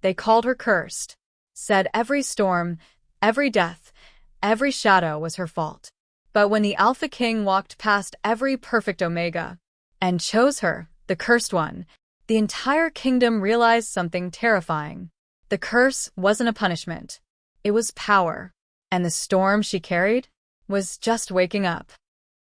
They called her cursed, said every storm, every death, every shadow was her fault. But when the Alpha King walked past every perfect Omega and chose her, the cursed one, the entire kingdom realized something terrifying. The curse wasn't a punishment. It was power. And the storm she carried was just waking up.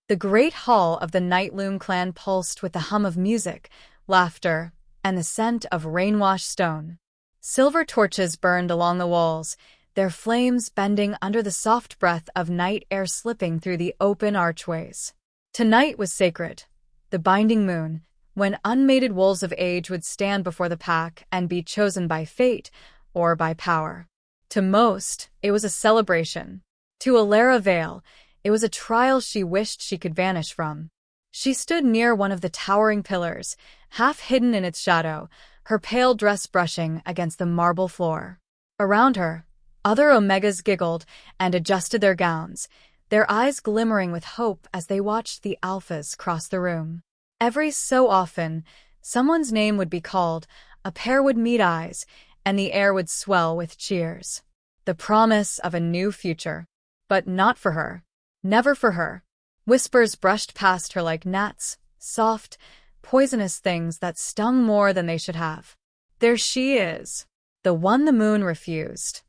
The great hall of the Nightloom clan pulsed with the hum of music, laughter, and the scent of rain-washed stone. Silver torches burned along the walls, their flames bending under the soft breath of night air slipping through the open archways. Tonight was sacred, the binding moon, when unmated wolves of age would stand before the pack and be chosen by fate or by power. To most, it was a celebration. To Alara Vale, it was a trial she wished she could vanish from. She stood near one of the towering pillars, half hidden in its shadow, her pale dress brushing against the marble floor. Around her, other Omegas giggled and adjusted their gowns, their eyes glimmering with hope as they watched the Alphas cross the room. Every so often, someone's name would be called, a pair would meet eyes, and the air would swell with cheers. The promise of a new future. But not for her. Never for her. Whispers brushed past her like gnats, soft, poisonous things that stung more than they should have. There she is, the one the moon refused.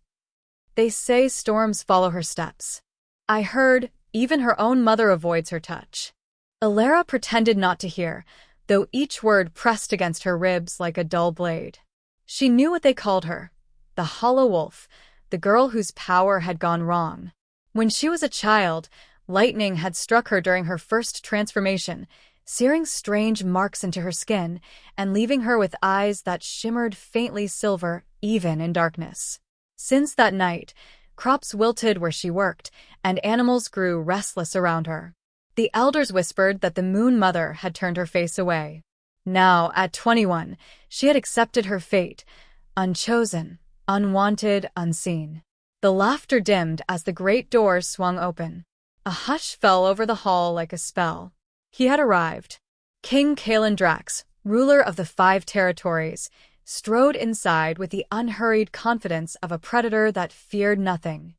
They say storms follow her steps. I heard, even her own mother avoids her touch. Alara pretended not to hear, though each word pressed against her ribs like a dull blade. She knew what they called her, the Hollow Wolf, the girl whose power had gone wrong. When she was a child, lightning had struck her during her first transformation, searing strange marks into her skin and leaving her with eyes that shimmered faintly silver even in darkness. Since that night, crops wilted where she worked, and animals grew restless around her. The elders whispered that the Moon Mother had turned her face away. Now, at 21, she had accepted her fate, unchosen, unwanted, unseen. The laughter dimmed as the great doors swung open. A hush fell over the hall like a spell. He had arrived. King Kalen Drax, ruler of the 5 territories, strode inside with the unhurried confidence of a predator that feared nothing.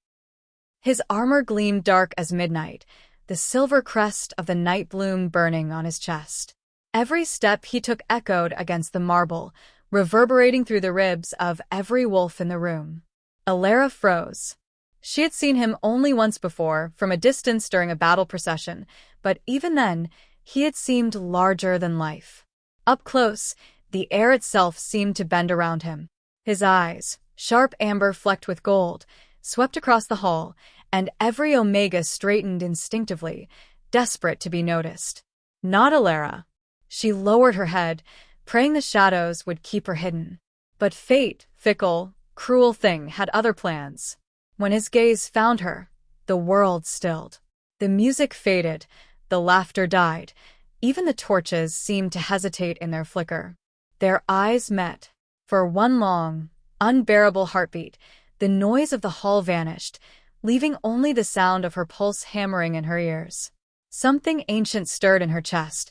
His armor gleamed dark as midnight, the silver crest of the night bloom burning on his chest. Every step he took echoed against the marble, reverberating through the ribs of every wolf in the room. Alara froze. She had seen him only once before, from a distance during a battle procession, but even then, he had seemed larger than life. Up close, the air itself seemed to bend around him. His eyes, sharp amber flecked with gold, swept across the hall, and every Omega straightened instinctively, desperate to be noticed. Not Alara. She lowered her head, praying the shadows would keep her hidden. But fate, fickle, cruel thing, had other plans. When his gaze found her, the world stilled. The music faded, the laughter died, even the torches seemed to hesitate in their flicker. Their eyes met. For one long, unbearable heartbeat, the noise of the hall vanished, leaving only the sound of her pulse hammering in her ears. Something ancient stirred in her chest,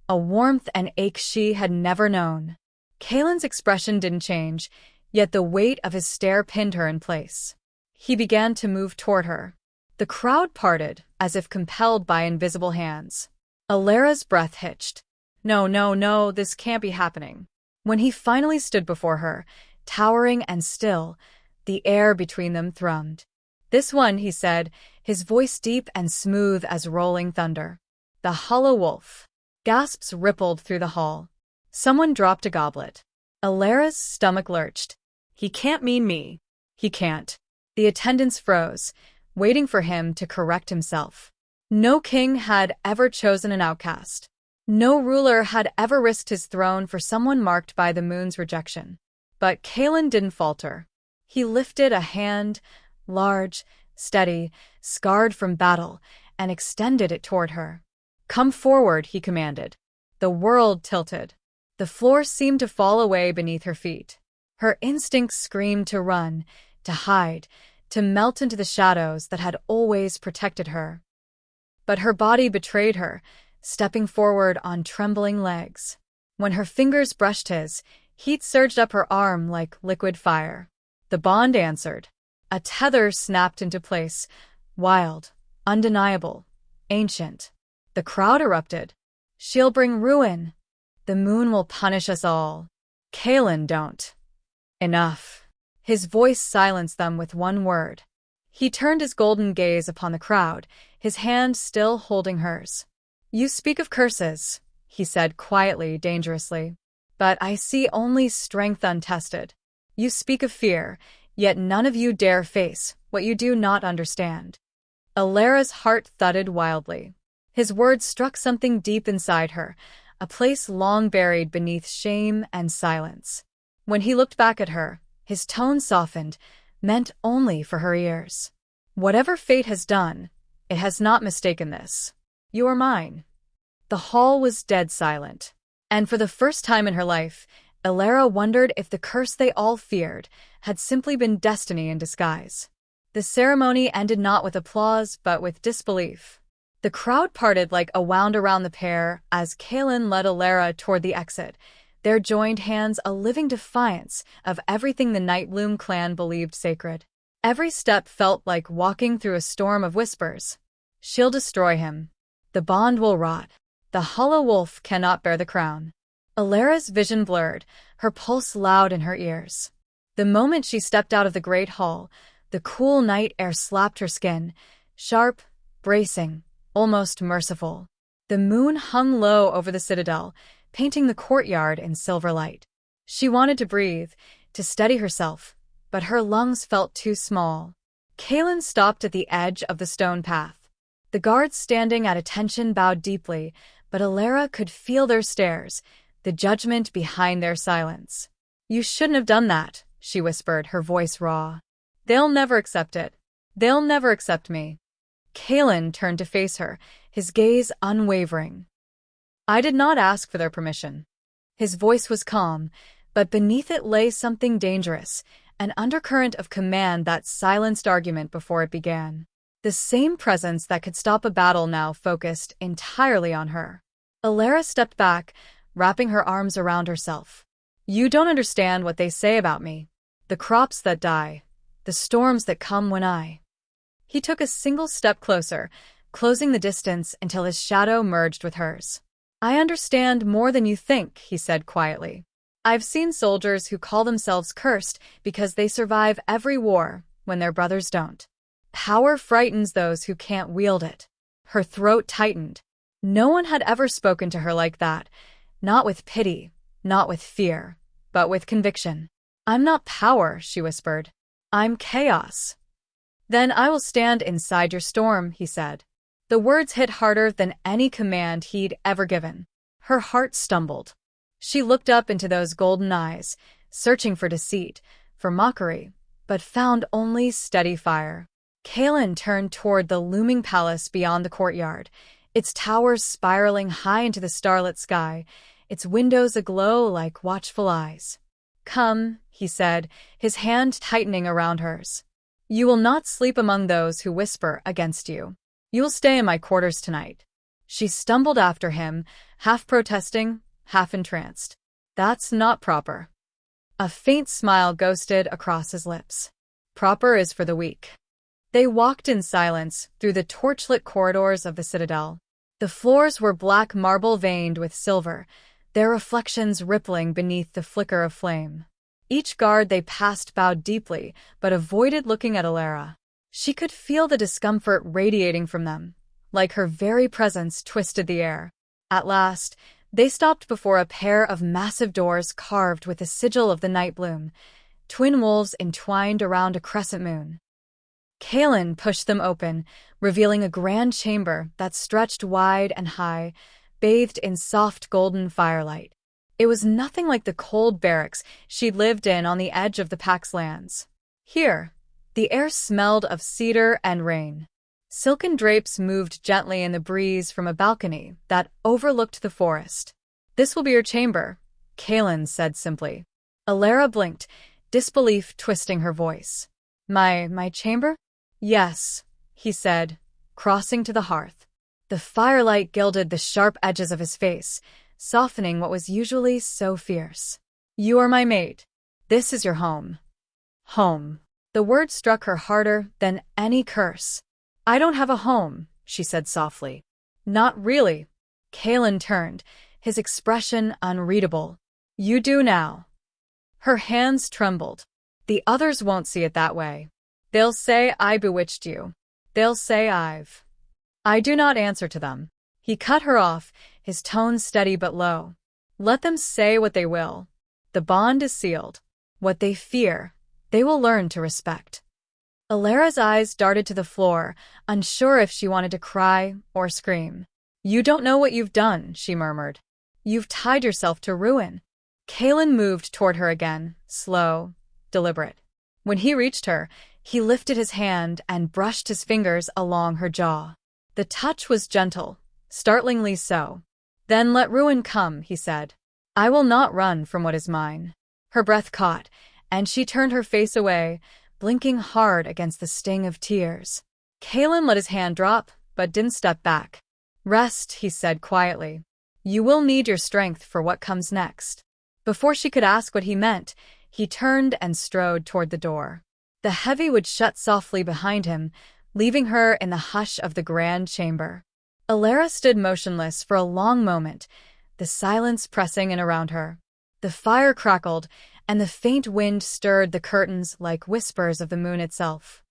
a warmth and ache she had never known. Kalen's expression didn't change, yet the weight of his stare pinned her in place. He began to move toward her. The crowd parted, as if compelled by invisible hands. Alara's breath hitched. No, no, no, this can't be happening. When he finally stood before her, towering and still, the air between them thrummed. This one, he said, his voice deep and smooth as rolling thunder. The Hollow Wolf. Gasps rippled through the hall. Someone dropped a goblet. Alara's stomach lurched. He can't mean me. He can't. The attendants froze, waiting for him to correct himself. No king had ever chosen an outcast. No ruler had ever risked his throne for someone marked by the moon's rejection. But Kalen didn't falter. He lifted a hand, large, steady, scarred from battle, and extended it toward her. Come forward, he commanded. The world tilted. The floor seemed to fall away beneath her feet. Her instincts screamed to run, to hide, to melt into the shadows that had always protected her. But her body betrayed her, stepping forward on trembling legs. When her fingers brushed his, Heat surged up her arm like liquid fire. The bond answered. A tether snapped into place, wild, undeniable, ancient. The crowd erupted. She'll bring ruin. The moon will punish us all. Kalen, don't. Enough. His voice silenced them with one word. He turned his golden gaze upon the crowd, his hand still holding hers. You speak of curses, he said quietly, dangerously. But I see only strength untested. You speak of fear, yet none of you dare face what you do not understand. Alara's heart thudded wildly. His words struck something deep inside her, a place long buried beneath shame and silence. When he looked back at her, his tone softened, meant only for her ears. Whatever fate has done, it has not mistaken this. You are mine. The hall was dead silent. And for the first time in her life, Alara wondered if the curse they all feared had simply been destiny in disguise. The ceremony ended not with applause, but with disbelief. The crowd parted like a wound around the pair as Kalen led Alara toward the exit, their joined hands a living defiance of everything the Nightbloom clan believed sacred. Every step felt like walking through a storm of whispers. She'll destroy him. The bond will rot. The hollow wolf cannot bear the crown. Alara's vision blurred, her pulse loud in her ears. The moment she stepped out of the great hall, the cool night air slapped her skin, sharp, bracing, almost merciful. The moon hung low over the citadel, painting the courtyard in silver light. She wanted to breathe, to steady herself, but her lungs felt too small. Kalen stopped at the edge of the stone path. The guards standing at attention bowed deeply, but Alara could feel their stares, the judgment behind their silence. You shouldn't have done that, she whispered, her voice raw. They'll never accept it. They'll never accept me. Kalen turned to face her, his gaze unwavering. I did not ask for their permission. His voice was calm, but beneath it lay something dangerous, an undercurrent of command that silenced argument before it began. The same presence that could stop a battle now focused entirely on her. Alara stepped back, wrapping her arms around herself. You don't understand what they say about me. The crops that die, the storms that come when I... He took a single step closer, closing the distance until his shadow merged with hers. I understand more than you think, he said quietly. I've seen soldiers who call themselves cursed because they survive every war when their brothers don't. Power frightens those who can't wield it. Her throat tightened. No one had ever spoken to her like that, not with pity, not with fear, but with conviction. I'm not power, she whispered. I'm chaos. Then I will stand inside your storm, he said. The words hit harder than any command he'd ever given. Her heart stumbled. She looked up into those golden eyes, searching for deceit, for mockery, but found only steady fire. Kalen turned toward the looming palace beyond the courtyard, its towers spiraling high into the starlit sky, its windows aglow like watchful eyes. Come, he said, his hand tightening around hers. You will not sleep among those who whisper against you. You will stay in my quarters tonight. She stumbled after him, half protesting, half entranced. That's not proper. A faint smile ghosted across his lips. Proper is for the weak. They walked in silence through the torchlit corridors of the citadel. The floors were black marble veined with silver, their reflections rippling beneath the flicker of flame. Each guard they passed bowed deeply, but avoided looking at Alara. She could feel the discomfort radiating from them, like her very presence twisted the air. At last, they stopped before a pair of massive doors carved with the sigil of the Nightbloom, twin wolves entwined around a crescent moon. Kalen pushed them open, revealing a grand chamber that stretched wide and high, bathed in soft golden firelight. It was nothing like the cold barracks she'd lived in on the edge of the Pax lands. Here, the air smelled of cedar and rain. Silken drapes moved gently in the breeze from a balcony that overlooked the forest. This will be your chamber, Kalen said simply. Alara blinked, disbelief twisting her voice. My chamber? Yes, he said, crossing to the hearth. The firelight gilded the sharp edges of his face, softening what was usually so fierce. You are my mate. This is your home. Home. The word struck her harder than any curse. I don't have a home, she said softly. Not really. Kalen turned, his expression unreadable. You do now. Her hands trembled. The others won't see it that way. They'll say I bewitched you. They'll say I do not answer to them. He cut her off, his tone steady but low. Let them say what they will. The bond is sealed. What they fear, they will learn to respect. Alara's eyes darted to the floor, unsure if she wanted to cry or scream. You don't know what you've done, she murmured. You've tied yourself to ruin. Kalen moved toward her again, slow, deliberate. When he reached her, he lifted his hand and brushed his fingers along her jaw. The touch was gentle, startlingly so. Then let ruin come, he said. I will not run from what is mine. Her breath caught, and she turned her face away, blinking hard against the sting of tears. Kalen let his hand drop, but didn't step back. Rest, he said quietly. You will need your strength for what comes next. Before she could ask what he meant, he turned and strode toward the door. The heavy would shut softly behind him, leaving her in the hush of the grand chamber. Alara stood motionless for a long moment, the silence pressing in around her. The fire crackled, and the faint wind stirred the curtains like whispers of the moon itself.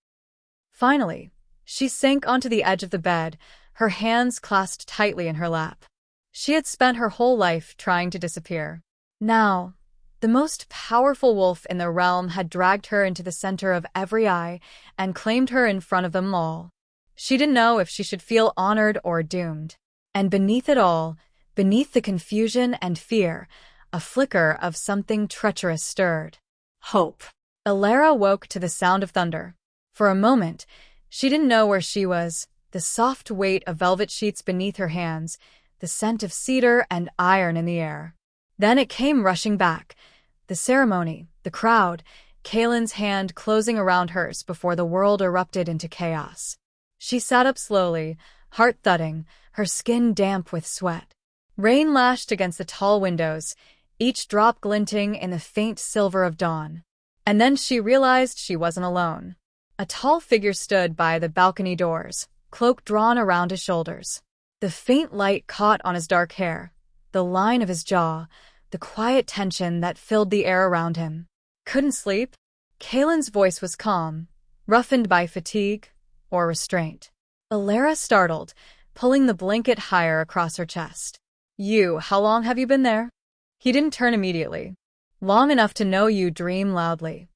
Finally, she sank onto the edge of the bed, her hands clasped tightly in her lap. She had spent her whole life trying to disappear. Now, the most powerful wolf in the realm had dragged her into the center of every eye and claimed her in front of them all. She didn't know if she should feel honored or doomed. And beneath it all, beneath the confusion and fear, a flicker of something treacherous stirred. Hope. Alara woke to the sound of thunder. For a moment, she didn't know where she was, the soft weight of velvet sheets beneath her hands, the scent of cedar and iron in the air. Then it came rushing back. The ceremony, the crowd, Kalen's hand closing around hers before the world erupted into chaos. She sat up slowly, heart thudding, her skin damp with sweat. Rain lashed against the tall windows, each drop glinting in the faint silver of dawn. And then she realized she wasn't alone. A tall figure stood by the balcony doors, cloak drawn around his shoulders. The faint light caught on his dark hair, the line of his jaw, the quiet tension that filled the air around him. Couldn't sleep? Kalen's voice was calm, roughened by fatigue or restraint. Alara startled, pulling the blanket higher across her chest. How long have you been there? He didn't turn immediately. Long enough to know you dream loudly.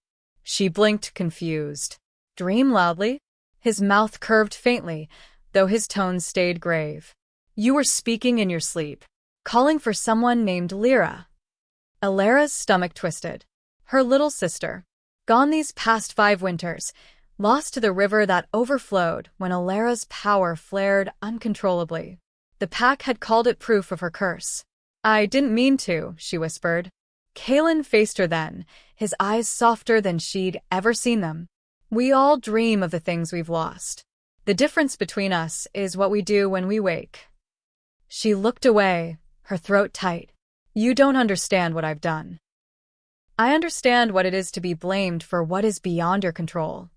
She blinked, confused. Dream loudly? His mouth curved faintly, though his tone stayed grave. You were speaking in your sleep, calling for someone named Lyra. Alara's stomach twisted. Her little sister. Gone these past 5 winters, lost to the river that overflowed when Alara's power flared uncontrollably. The pack had called it proof of her curse. I didn't mean to, she whispered. Kalen faced her then, his eyes softer than she'd ever seen them. We all dream of the things we've lost. The difference between us is what we do when we wake. She looked away, her throat tight. You don't understand what I've done. I understand what it is to be blamed for what is beyond your control.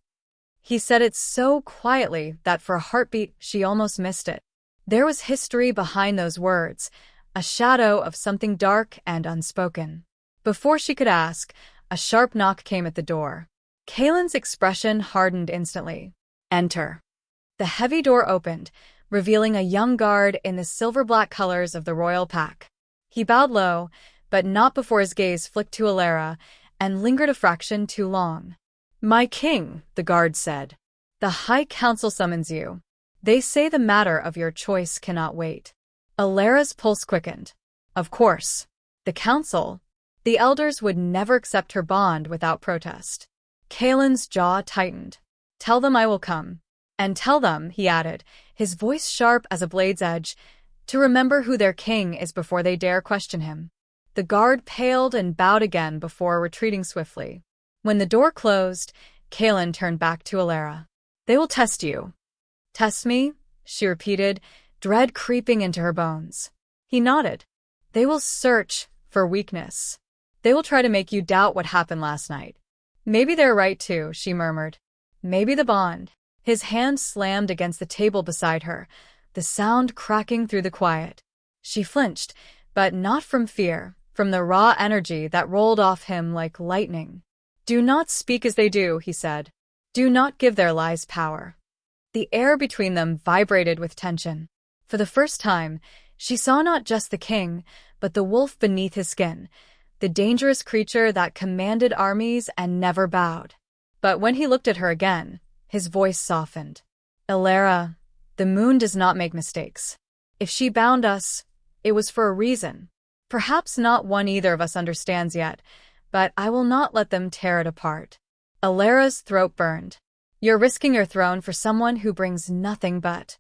He said it so quietly that for a heartbeat she almost missed it. There was history behind those words, a shadow of something dark and unspoken. Before she could ask, a sharp knock came at the door. Kalen's expression hardened instantly. Enter. The heavy door opened, revealing a young guard in the silver-black colors of the royal pack. He bowed low, but not before his gaze flicked to Alara, and lingered a fraction too long. My king, the guard said. The High Council summons you. They say the matter of your choice cannot wait. Alara's pulse quickened. Of course. The council. The elders would never accept her bond without protest. Kalen's jaw tightened. Tell them I will come. And tell them, he added, his voice sharp as a blade's edge, to remember who their king is before they dare question him. The guard paled and bowed again before retreating swiftly. When the door closed, Kalen turned back to Alara. They will test you. Test me? She repeated, dread creeping into her bones. He nodded. They will search for weakness. They will try to make you doubt what happened last night. Maybe they're right too, she murmured. Maybe the bond. His hand slammed against the table beside her, the sound cracking through the quiet. She flinched, but not from fear, from the raw energy that rolled off him like lightning. Do not speak as they do, he said. Do not give their lies power. The air between them vibrated with tension. For the first time, she saw not just the king, but the wolf beneath his skin, the dangerous creature that commanded armies and never bowed. But when he looked at her again, his voice softened. Elara, the moon does not make mistakes. If she bound us, it was for a reason. Perhaps not one either of us understands yet, but I will not let them tear it apart. Alara's throat burned. You're risking your throne for someone who brings nothing but.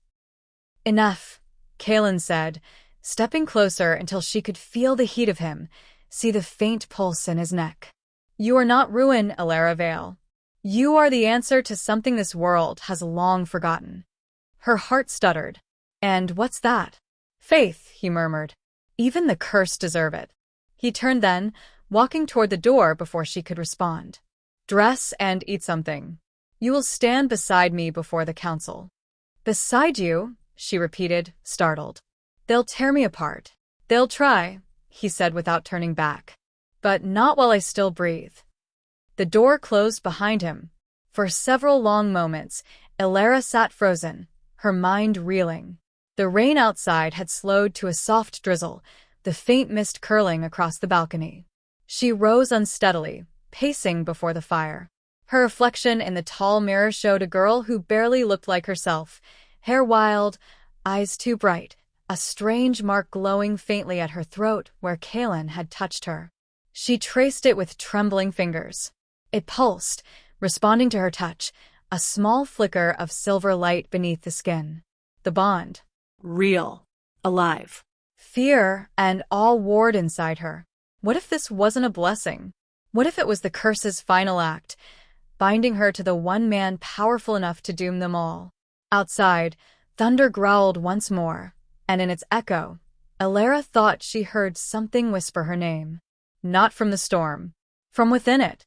Enough, Kaelin said, stepping closer until she could feel the heat of him, see the faint pulse in his neck. You are not ruin, Elara Vale. You are the answer to something this world has long forgotten. Her heart stuttered. And what's that? Faith, he murmured. Even the cursed deserve it. He turned then, walking toward the door before she could respond. Dress and eat something. You will stand beside me before the council. Beside you? She repeated, startled. They'll tear me apart. They'll try, he said without turning back. But not while I still breathe. The door closed behind him. For several long moments, Elara sat frozen, her mind reeling. The rain outside had slowed to a soft drizzle, the faint mist curling across the balcony. She rose unsteadily, pacing before the fire. Her reflection in the tall mirror showed a girl who barely looked like herself, hair wild, eyes too bright, a strange mark glowing faintly at her throat where Kaelin had touched her. She traced it with trembling fingers. It pulsed, responding to her touch, a small flicker of silver light beneath the skin. The bond. Real. Alive. Fear and awe warred inside her. What if this wasn't a blessing? What if it was the curse's final act, binding her to the one man powerful enough to doom them all? Outside, thunder growled once more, and in its echo, Elara thought she heard something whisper her name. Not from the storm. From within it.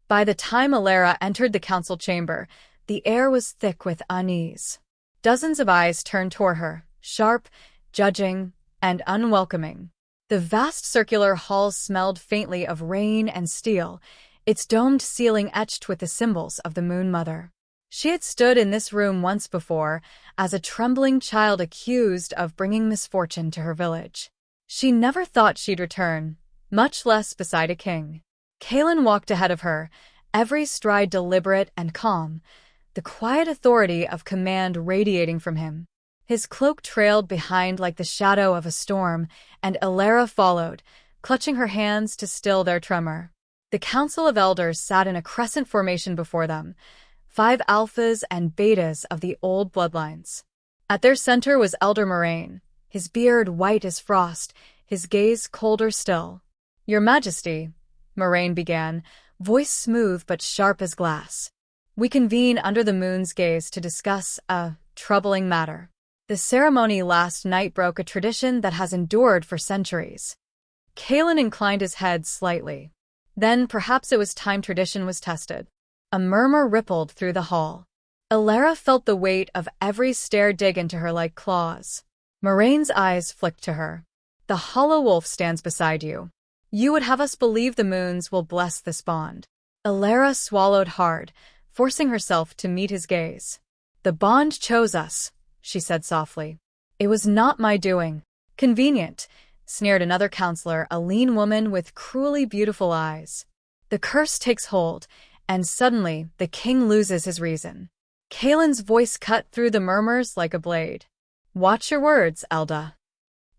By the time Elara entered the council chamber, the air was thick with unease. Dozens of eyes turned toward her, sharp, judging, and unwelcoming. The vast circular hall smelled faintly of rain and steel, its domed ceiling etched with the symbols of the Moon Mother. She had stood in this room once before, as a trembling child accused of bringing misfortune to her village. She never thought she'd return, much less beside a king. Kaelin walked ahead of her, every stride deliberate and calm, the quiet authority of command radiating from him. His cloak trailed behind like the shadow of a storm, and Elara followed, clutching her hands to still their tremor. The Council of Elders sat in a crescent formation before them, 5 alphas and betas of the old bloodlines. At their center was Elder Moraine, his beard white as frost, his gaze colder still. Your Majesty, Moraine began, voice smooth but sharp as glass. We convene under the moon's gaze to discuss a troubling matter. The ceremony last night broke a tradition that has endured for centuries. Kaelin inclined his head slightly. Then perhaps it was time tradition was tested. A murmur rippled through the hall. Elara felt the weight of every stare dig into her like claws. Moraine's eyes flicked to her. The hollow wolf stands beside you. You would have us believe the moons will bless this bond. Elara swallowed hard, forcing herself to meet his gaze. The bond chose us, she said softly. It was not my doing. Convenient, sneered another counselor, a lean woman with cruelly beautiful eyes. The curse takes hold, and suddenly the king loses his reason. Kaelin's voice cut through the murmurs like a blade. Watch your words, Elda.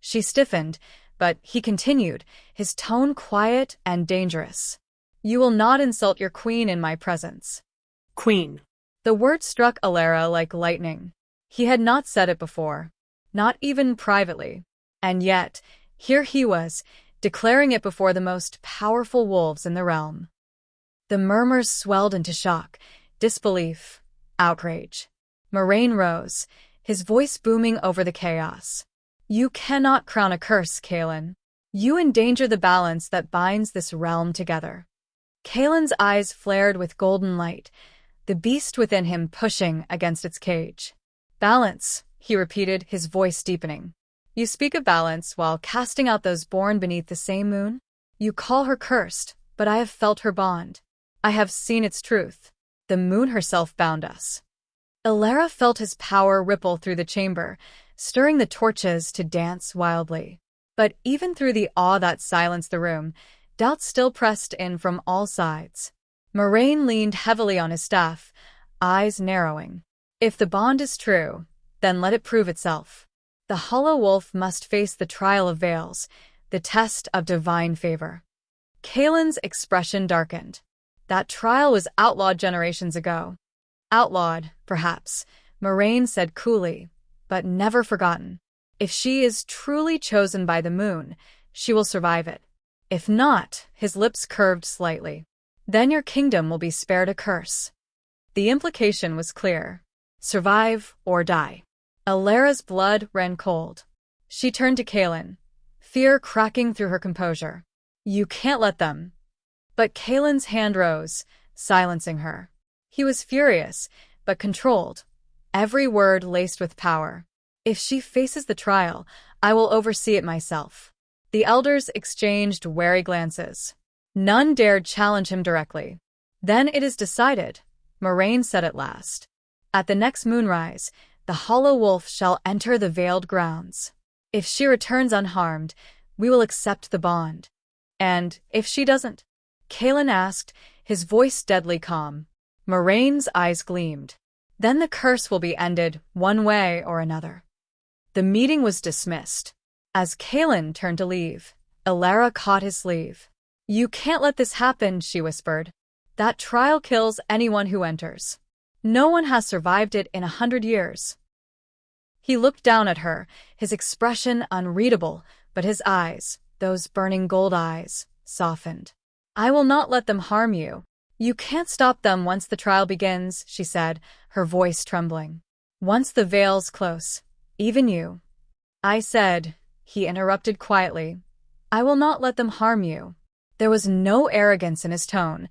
She stiffened, but he continued, his tone quiet and dangerous. You will not insult your queen in my presence. Queen. The word struck Elara like lightning. He had not said it before, not even privately. And yet, here he was, declaring it before the most powerful wolves in the realm. The murmurs swelled into shock, disbelief, outrage. Moraine rose, his voice booming over the chaos. You cannot crown a curse, Kaelin. You endanger the balance that binds this realm together. Kalen's eyes flared with golden light, the beast within him pushing against its cage. Balance, he repeated, his voice deepening. You speak of balance while casting out those born beneath the same moon? You call her cursed, but I have felt her bond. I have seen its truth. The moon herself bound us. Elara felt his power ripple through the chamber, stirring the torches to dance wildly. But even through the awe that silenced the room, doubt still pressed in from all sides. Moraine leaned heavily on his staff, eyes narrowing. If the bond is true, then let it prove itself. The hollow wolf must face the trial of veils, the test of divine favor. Kalen's expression darkened. That trial was outlawed generations ago. Outlawed, perhaps, Moraine said coolly, but never forgotten. If she is truly chosen by the moon, she will survive it. If not, his lips curved slightly. Then your kingdom will be spared a curse. The implication was clear. Survive or die. Alara's blood ran cold. She turned to Kalen, fear cracking through her composure. You can't let them. But Kalen's hand rose, silencing her. He was furious, but controlled, every word laced with power. If she faces the trial, I will oversee it myself. The elders exchanged wary glances. None dared challenge him directly. Then it is decided, Moraine said at last. At the next moonrise, the hollow wolf shall enter the veiled grounds. If she returns unharmed, we will accept the bond. And if she doesn't? Kalen asked, his voice deadly calm. Moraine's eyes gleamed. Then the curse will be ended, one way or another. The meeting was dismissed. As Kalen turned to leave, Elara caught his sleeve. You can't let this happen, she whispered. That trial kills anyone who enters. No one has survived it in 100 years. He looked down at her, his expression unreadable, but his eyes, those burning gold eyes, softened. I will not let them harm you. You can't stop them once the trial begins, she said, her voice trembling. Once the veil's close, even you. I said, he interrupted quietly, I will not let them harm you. There was no arrogance in his tone,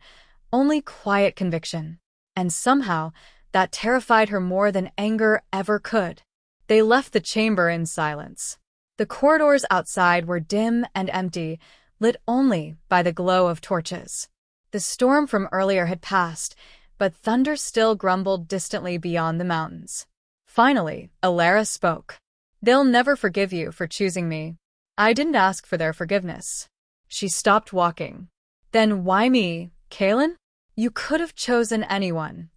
only quiet conviction. And somehow, that terrified her more than anger ever could. They left the chamber in silence. The corridors outside were dim and empty, lit only by the glow of torches. The storm from earlier had passed, but thunder still grumbled distantly beyond the mountains. Finally, Elara spoke. They'll never forgive you for choosing me. I didn't ask for their forgiveness. She stopped walking. Then why me, Kalen? You could have chosen anyone.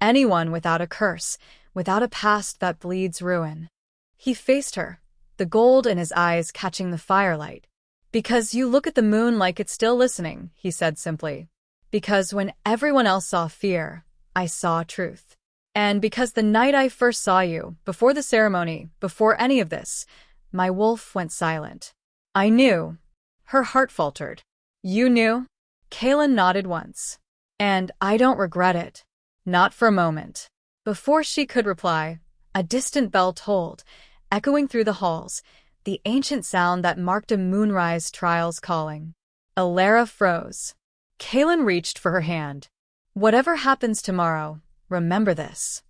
Anyone without a curse, without a past that bleeds ruin. He faced her, the gold in his eyes catching the firelight. Because you look at the moon like it's still listening, he said simply. Because when everyone else saw fear, I saw truth. And because the night I first saw you, before the ceremony, before any of this, my wolf went silent. I knew. Her heart faltered. You knew? Kalen nodded once. And I don't regret it. Not for a moment. Before she could reply, a distant bell tolled, echoing through the halls, the ancient sound that marked a moonrise trial's calling. Elara froze. Kalen reached for her hand. Whatever happens tomorrow, remember this.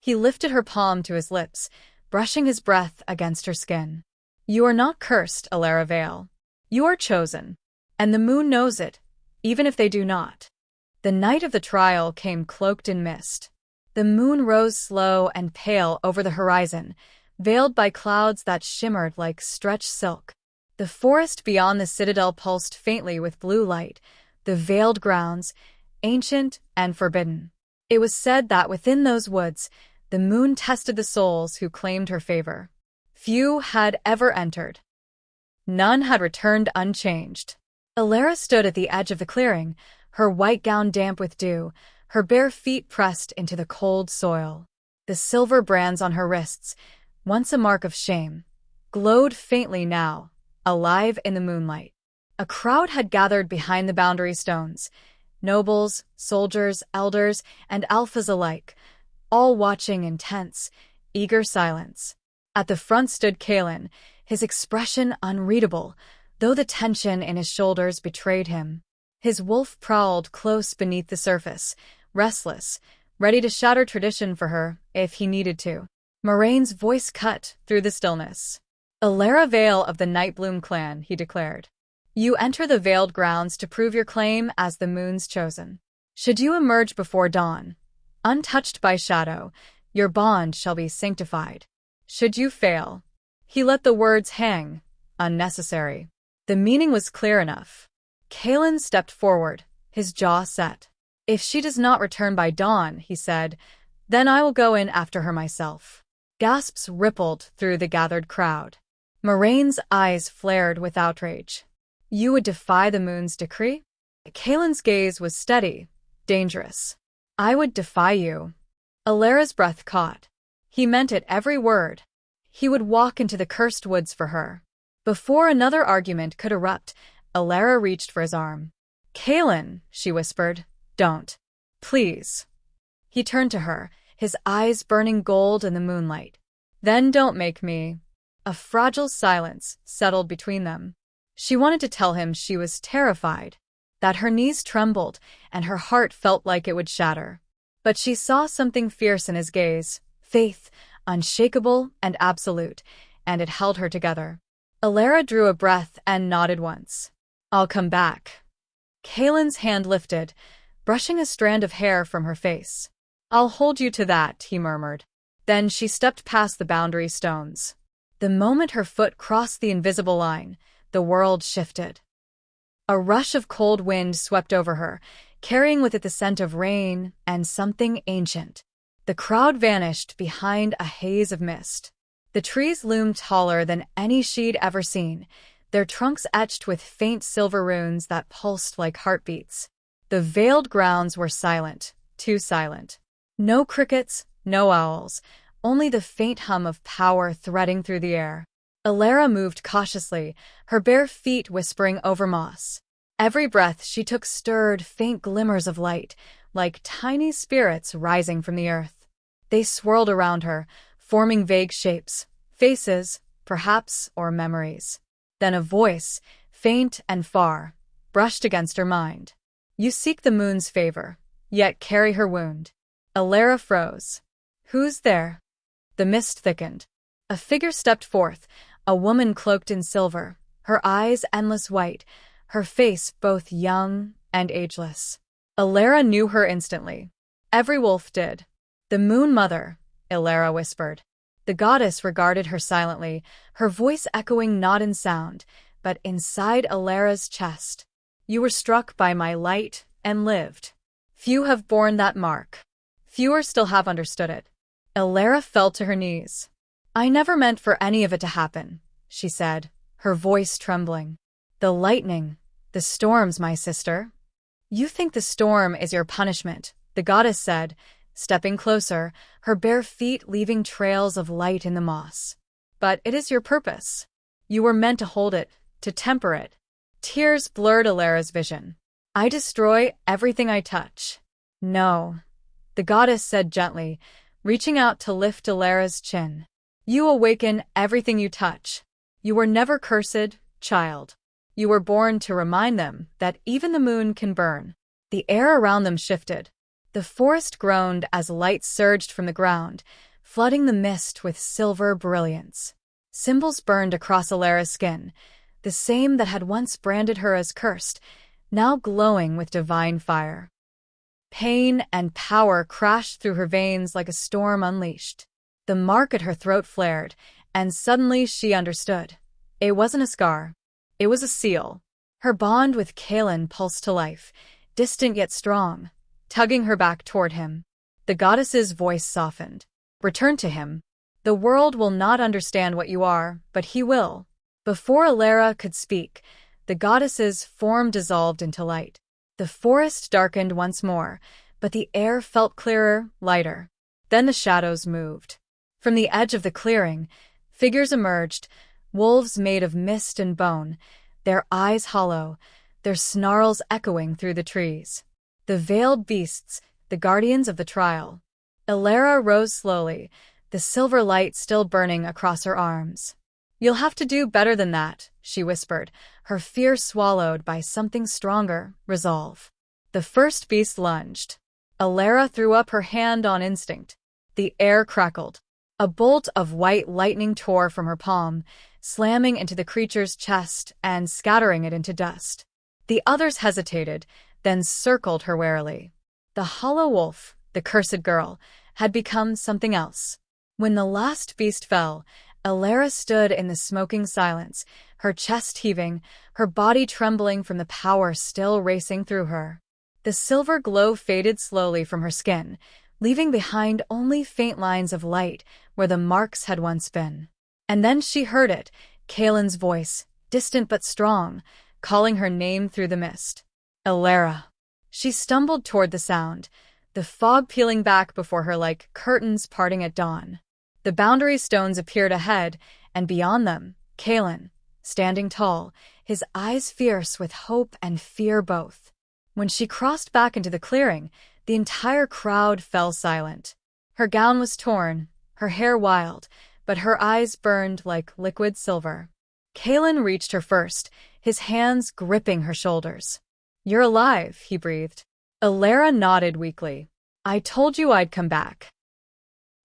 He lifted her palm to his lips, brushing his breath against her skin. You are not cursed, Elara Vale. You are chosen. And the moon knows it, even if they do not. The night of the trial came cloaked in mist. The moon rose slow and pale over the horizon, veiled by clouds that shimmered like stretched silk. The forest beyond the citadel pulsed faintly with blue light, the veiled grounds, ancient and forbidden. It was said that within those woods, the moon tested the souls who claimed her favor. Few had ever entered. None had returned unchanged. Elara stood at the edge of the clearing, her white gown damp with dew, her bare feet pressed into the cold soil. The silver brands on her wrists, once a mark of shame, glowed faintly now, alive in the moonlight. A crowd had gathered behind the boundary stones, nobles, soldiers, elders, and alphas alike, all watching in tense, eager silence. At the front stood Kalen, his expression unreadable, though the tension in his shoulders betrayed him. His wolf prowled close beneath the surface, restless, ready to shatter tradition for her if he needed to. Moraine's voice cut through the stillness. "Alara Vale of the Nightbloom clan," he declared. "You enter the veiled grounds to prove your claim as the moon's chosen. Should you emerge before dawn, untouched by shadow, your bond shall be sanctified. Should you fail..." He let the words hang, unnecessary. The meaning was clear enough. Kalen stepped forward, his jaw set. "If she does not return by dawn," he said, "then I will go in after her myself." Gasps rippled through the gathered crowd. Moraine's eyes flared with outrage. "You would defy the moon's decree?" Kalen's gaze was steady, dangerous. "I would defy you." Alara's breath caught. He meant it, every word. He would walk into the cursed woods for her. Before another argument could erupt, Alara reached for his arm. "Kalen," she whispered, "don't. Please." He turned to her, his eyes burning gold in the moonlight. "Then don't make me." A fragile silence settled between them. She wanted to tell him she was terrified, that her knees trembled and her heart felt like it would shatter. But she saw something fierce in his gaze, faith, unshakable and absolute, and it held her together. Alara drew a breath and nodded once. "I'll come back." Kalen's hand lifted, brushing a strand of hair from her face. "I'll hold you to that," he murmured. Then she stepped past the boundary stones. The moment her foot crossed the invisible line, the world shifted. A rush of cold wind swept over her, carrying with it the scent of rain and something ancient. The crowd vanished behind a haze of mist. The trees loomed taller than any she'd ever seen, their trunks etched with faint silver runes that pulsed like heartbeats. The veiled grounds were silent, too silent. No crickets, no owls, only the faint hum of power threading through the air. Alara moved cautiously, her bare feet whispering over moss. Every breath she took stirred faint glimmers of light, like tiny spirits rising from the earth. They swirled around her, forming vague shapes, faces, perhaps, or memories. Then a voice, faint and far, brushed against her mind. "You seek the moon's favor, yet carry her wound." Alara froze. "Who's there?" The mist thickened. A figure stepped forth, a woman cloaked in silver, her eyes endless white, her face both young and ageless. Alara knew her instantly. Every wolf did. "The Moon Mother," Alara whispered. The goddess regarded her silently, her voice echoing not in sound, but inside Alara's chest. "You were struck by my light and lived. Few have borne that mark. Fewer still have understood it." Alara fell to her knees. "I never meant for any of it to happen," she said, her voice trembling. "The lightning, the storms, my sister." "You think the storm is your punishment," the goddess said, stepping closer, her bare feet leaving trails of light in the moss. "But it is your purpose. You were meant to hold it, to temper it." Tears blurred Alara's vision. "I destroy everything I touch." "No," the goddess said gently, reaching out to lift Alara's chin. "You awaken everything you touch. You were never cursed, child. You were born to remind them that even the moon can burn." The air around them shifted. The forest groaned as light surged from the ground, flooding the mist with silver brilliance. Symbols burned across Alara's skin, the same that had once branded her as cursed, now glowing with divine fire. Pain and power crashed through her veins like a storm unleashed. The mark at her throat flared, and suddenly she understood. It wasn't a scar. It was a seal. Her bond with Kalen pulsed to life, distant yet strong, tugging her back toward him. The goddess's voice softened. "Return to him. The world will not understand what you are, but he will." Before Alara could speak, the goddess's form dissolved into light. The forest darkened once more, but the air felt clearer, lighter. Then the shadows moved. From the edge of the clearing, figures emerged, wolves made of mist and bone, their eyes hollow, their snarls echoing through the trees. The veiled beasts, the guardians of the trial. Alara rose slowly, the silver light still burning across her arms. You'll have to do better than that, she whispered, her fear swallowed by something stronger, resolve. The first beast lunged. Alara threw up her hand on instinct. The air crackled. A bolt of white lightning tore from her palm, slamming into the creature's chest and scattering it into dust. The others hesitated, then circled her warily. The hollow wolf, the cursed girl, had become something else. When the last beast fell, Alara stood in the smoking silence, her chest heaving, her body trembling from the power still racing through her. The silver glow faded slowly from her skin, leaving behind only faint lines of light where the marks had once been. And then she heard it, Kaelin's voice, distant but strong, calling her name through the mist. Alara. She stumbled toward the sound, the fog peeling back before her like curtains parting at dawn. The boundary stones appeared ahead, and beyond them, Kaelin, standing tall, his eyes fierce with hope and fear both. When she crossed back into the clearing, the entire crowd fell silent. Her gown was torn, her hair wild, but her eyes burned like liquid silver. Kaelin reached her first, his hands gripping her shoulders. "You're alive," he breathed. Alara nodded weakly. "I told you I'd come back."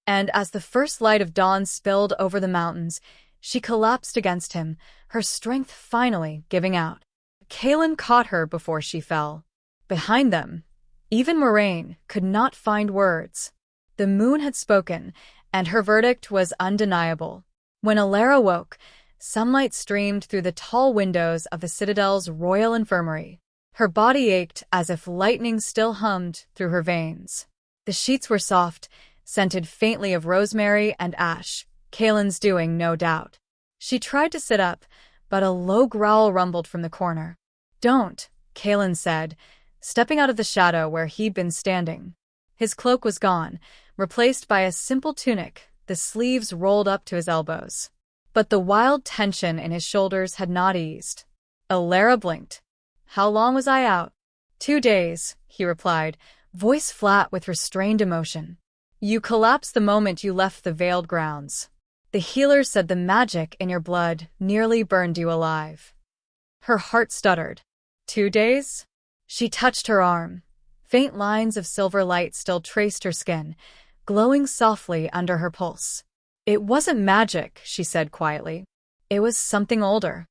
And as the first light of dawn spilled over the mountains, she collapsed against him, her strength finally giving out. Kaelin caught her before she fell. Behind them, even Moraine could not find words. The moon had spoken, and her verdict was undeniable. When Alara woke, sunlight streamed through the tall windows of the Citadel's royal infirmary. Her body ached as if lightning still hummed through her veins. The sheets were soft, scented faintly of rosemary and ash, Kaelin's doing, no doubt. She tried to sit up, but a low growl rumbled from the corner. "Don't," Kaelin said, stepping out of the shadow where he'd been standing. His cloak was gone, replaced by a simple tunic, the sleeves rolled up to his elbows. But the wild tension in his shoulders had not eased. Alara blinked. "How long was I out?" "2 days," he replied, voice flat with restrained emotion. "You collapsed the moment you left the veiled grounds. The healers said the magic in your blood nearly burned you alive." Her heart stuttered. 2 days? She touched her arm. Faint lines of silver light still traced her skin, glowing softly under her pulse. "It wasn't magic," she said quietly. "It was something older."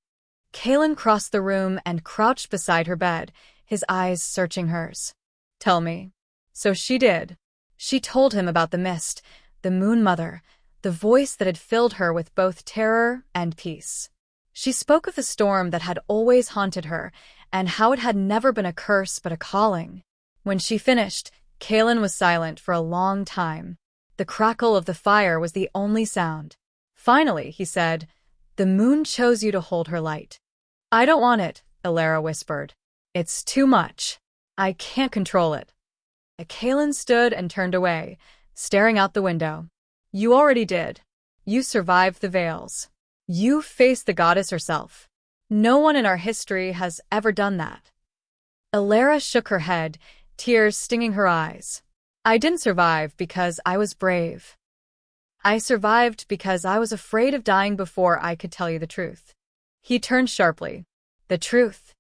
Kaelin crossed the room and crouched beside her bed, his eyes searching hers. "Tell me." So she did. She told him about the mist, the Moon Mother, the voice that had filled her with both terror and peace. She spoke of the storm that had always haunted her, and how it had never been a curse but a calling. When she finished, Kaelin was silent for a long time. The crackle of the fire was the only sound. Finally, he said, "The moon chose you to hold her light." "I don't want it," Alara whispered. "It's too much. I can't control it." Kaelin stood and turned away, staring out the window. "You already did. You survived the veils. You faced the goddess herself. No one in our history has ever done that." Alara shook her head, tears stinging her eyes. "I didn't survive because I was brave. I survived because I was afraid of dying before I could tell you the truth." He turned sharply. "The truth?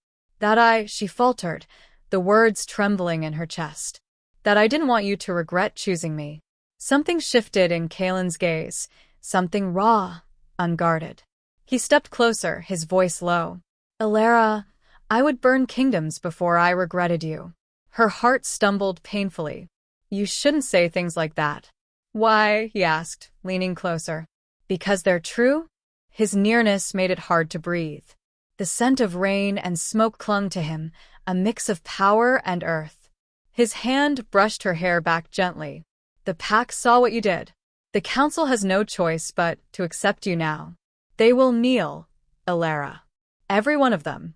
She faltered, the words trembling in her chest. "That I didn't want you to regret choosing me." Something shifted in Kaelin's gaze, something raw, unguarded. He stepped closer, his voice low. "Alara, I would burn kingdoms before I regretted you." Her heart stumbled painfully. "You shouldn't say things like that." "Why?" he asked, leaning closer. "Because they're true?" His nearness made it hard to breathe. The scent of rain and smoke clung to him, a mix of power and earth. His hand brushed her hair back gently. "The pack saw what you did. The council has no choice but to accept you now. They will kneel, Alara. Every one of them."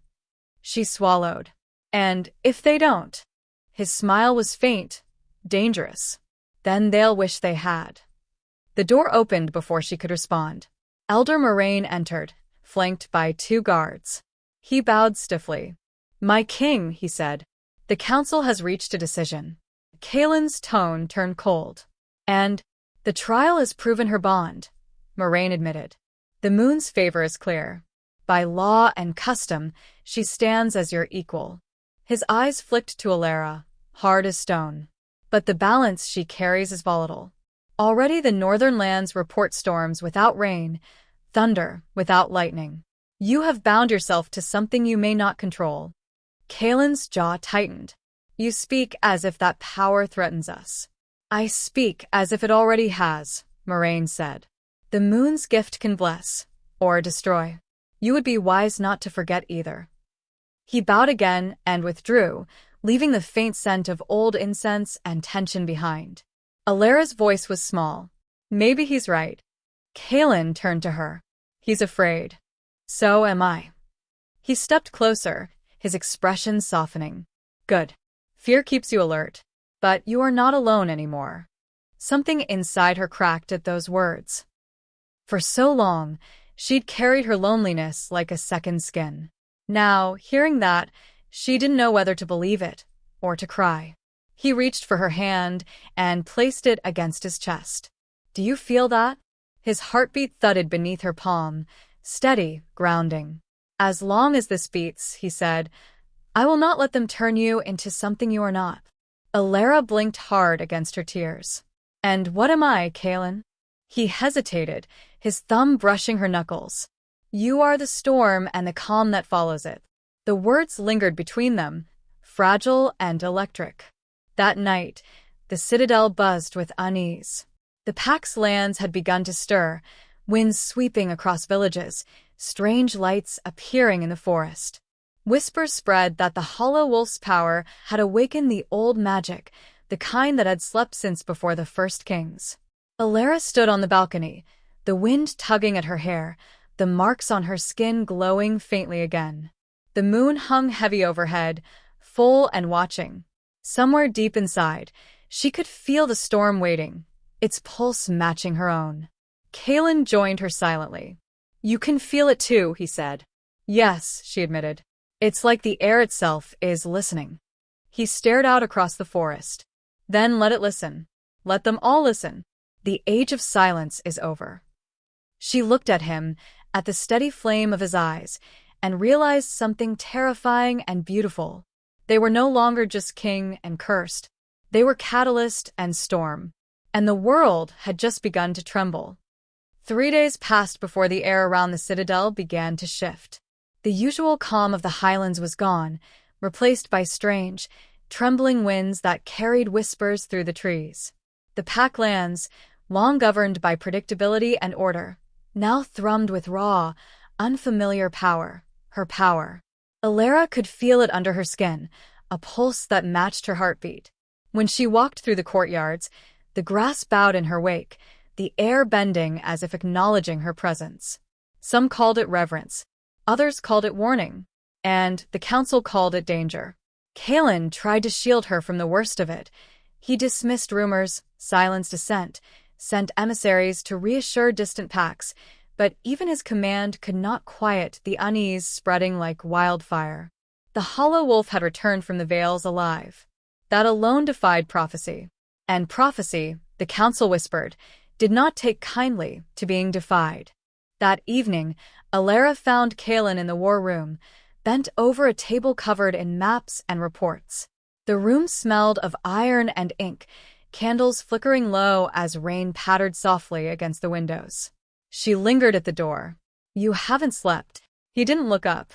She swallowed. "And if they don't?" His smile was faint, dangerous. "Then they'll wish they had." The door opened before she could respond. Elder Moraine entered, flanked by 2 guards. He bowed stiffly. "My king," he said, "the council has reached a decision." Kaelin's tone turned cold. "And the trial has proven her bond," Moraine admitted. The moon's favor is clear. By law and custom, she stands as your equal. His eyes flicked to Alara, hard as stone. But the balance she carries is volatile. Already the northern lands report storms without rain, thunder without lightning. You have bound yourself to something you may not control. Kaelin's jaw tightened. You speak as if that power threatens us. I speak as if it already has, Moraine said. The moon's gift can bless, or destroy. You would be wise not to forget either. He bowed again and withdrew, leaving the faint scent of old incense and tension behind. Alara's voice was small. Maybe he's right. Kaelin turned to her. He's afraid. So am I. He stepped closer, his expression softening. Good. Fear keeps you alert. But you are not alone anymore. Something inside her cracked at those words. For so long, she'd carried her loneliness like a second skin. Now, hearing that, she didn't know whether to believe it or to cry. He reached for her hand and placed it against his chest. Do you feel that? His heartbeat thudded beneath her palm, steady, grounding. As long as this beats, he said, I will not let them turn you into something you are not. Alara blinked hard against her tears. And what am I, Kaelin? He hesitated, his thumb brushing her knuckles. You are the storm and the calm that follows it. The words lingered between them, fragile and electric. That night, the citadel buzzed with unease. The Pack's lands had begun to stir, winds sweeping across villages, strange lights appearing in the forest. Whispers spread that the Hollow Wolf's power had awakened the old magic, the kind that had slept since before the first kings. Alara stood on the balcony, the wind tugging at her hair, the marks on her skin glowing faintly again. The moon hung heavy overhead, full and watching. Somewhere deep inside, she could feel the storm waiting, its pulse matching her own. Kaelin joined her silently. You can feel it too, he said. Yes, she admitted. It's like the air itself is listening. He stared out across the forest. Then let it listen. Let them all listen. The age of silence is over. She looked at him, at the steady flame of his eyes, and realized something terrifying and beautiful. They were no longer just king and cursed. They were catalyst and storm. And the world had just begun to tremble. 3 days passed before the air around the citadel began to shift. The usual calm of the highlands was gone, replaced by strange, trembling winds that carried whispers through the trees. The Pack lands, long governed by predictability and order, now thrummed with raw, unfamiliar power, her power. Alara could feel it under her skin, a pulse that matched her heartbeat. When she walked through the courtyards, the grass bowed in her wake, the air bending as if acknowledging her presence. Some called it reverence, others called it warning, and the council called it danger. Kaelin tried to shield her from the worst of it. He dismissed rumors, silenced dissent, sent emissaries to reassure distant Packs, but even his command could not quiet the unease spreading like wildfire. The Hollow Wolf had returned from the Vales alive. That alone defied prophecy. And prophecy, the council whispered, did not take kindly to being defied. That evening, Alara found Kaelin in the war room, bent over a table covered in maps and reports. The room smelled of iron and ink, candles flickering low as rain pattered softly against the windows. She lingered at the door. You haven't slept. He didn't look up.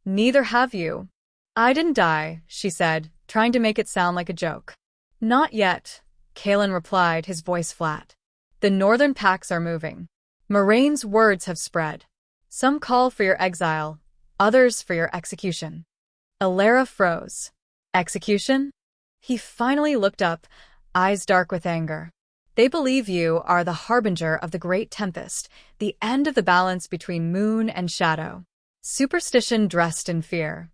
Neither have you. I didn't die, she said, trying to make it sound like a joke. Not yet, Kaelin replied, his voice flat. The northern Packs are moving. Moraine's words have spread. Some call for your exile, others for your execution. Alara froze. Execution? He finally looked up, eyes dark with anger. They believe you are the harbinger of the great tempest, the end of the balance between moon and shadow. Superstition dressed in fear.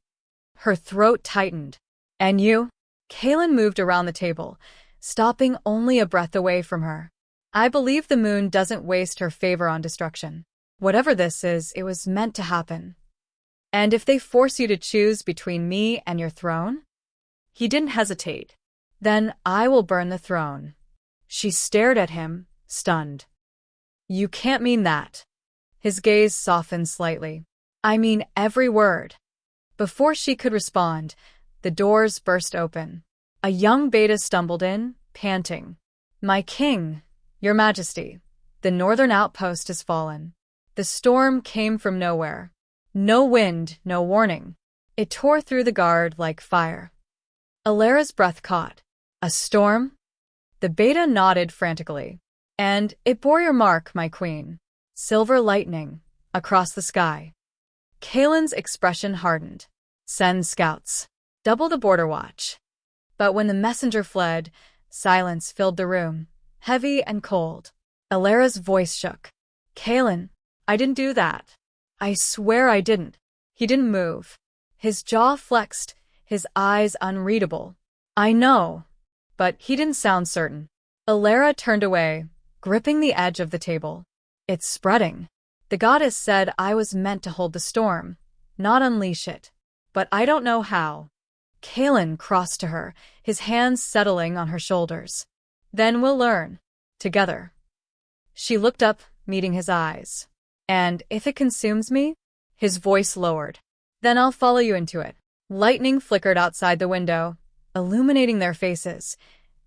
Her throat tightened. And you? Kaelin moved around the table, stopping only a breath away from her. I believe the moon doesn't waste her favor on destruction. Whatever this is, it was meant to happen. And if they force you to choose between me and your throne? He didn't hesitate. Then I will burn the throne. She stared at him, stunned. You can't mean that. His gaze softened slightly. I mean every word. Before she could respond, the doors burst open. A young beta stumbled in, panting. My king, your majesty, the northern outpost has fallen. The storm came from nowhere. No wind, no warning. It tore through the guard like fire. Alara's breath caught. A storm? The beta nodded frantically. And it bore your mark, my queen. Silver lightning, across the sky. Kalen's expression hardened. Send scouts. Double the border watch. But when the messenger fled, silence filled the room, heavy and cold. Alara's voice shook. Kalen, I didn't do that. I swear I didn't. He didn't move. His jaw flexed, his eyes unreadable. I know. But he didn't sound certain. Alara turned away, gripping the edge of the table. It's spreading. The goddess said I was meant to hold the storm, not unleash it. But I don't know how. Kalen crossed to her, his hands settling on her shoulders. Then we'll learn. Together. She looked up, meeting his eyes. And if it consumes me? His voice lowered. Then I'll follow you into it. Lightning flickered outside the window, illuminating their faces,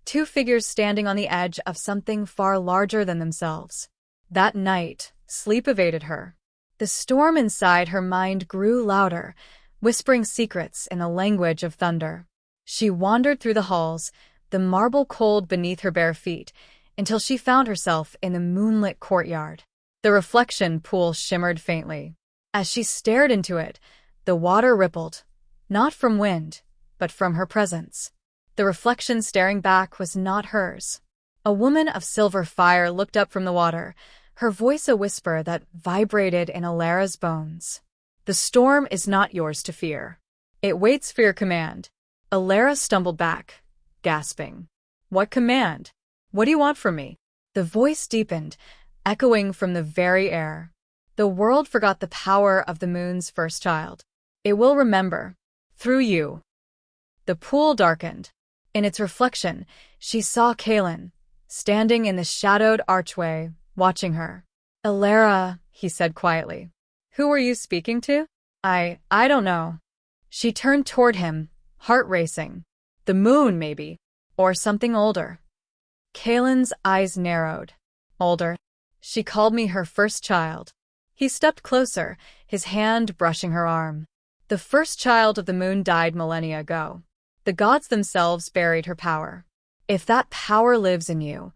two figures standing on the edge of something far larger than themselves. That night, sleep evaded her. The storm inside her mind grew louder, whispering secrets in the language of thunder. She wandered through the halls, the marble cold beneath her bare feet, until she found herself in the moonlit courtyard. The reflection pool shimmered faintly. As she stared into it, the water rippled, not from wind, but from her presence. The reflection staring back was not hers. A woman of silver fire looked up from the water, her voice a whisper that vibrated in Alara's bones. The storm is not yours to fear. It waits for your command. Alara stumbled back, gasping. What command? What do you want from me? The voice deepened, echoing from the very air. The world forgot the power of the moon's first child. It will remember. Through you. The pool darkened. In its reflection, she saw Kalen, standing in the shadowed archway, watching her. Alara, he said quietly. Who were you speaking to? I don't know. She turned toward him, heart racing. The moon, maybe. Or something older. Kalen's eyes narrowed. Older. She called me her first child. He stepped closer, his hand brushing her arm. The first child of the moon died millennia ago. The gods themselves buried her power. If that power lives in you,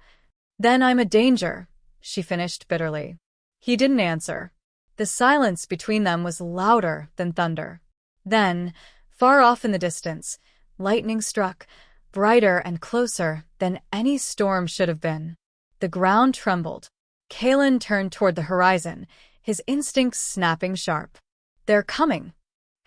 then I'm a danger, she finished bitterly. He didn't answer. The silence between them was louder than thunder. Then, far off in the distance, lightning struck, brighter and closer than any storm should have been. The ground trembled. Kalen turned toward the horizon, his instincts snapping sharp. They're coming.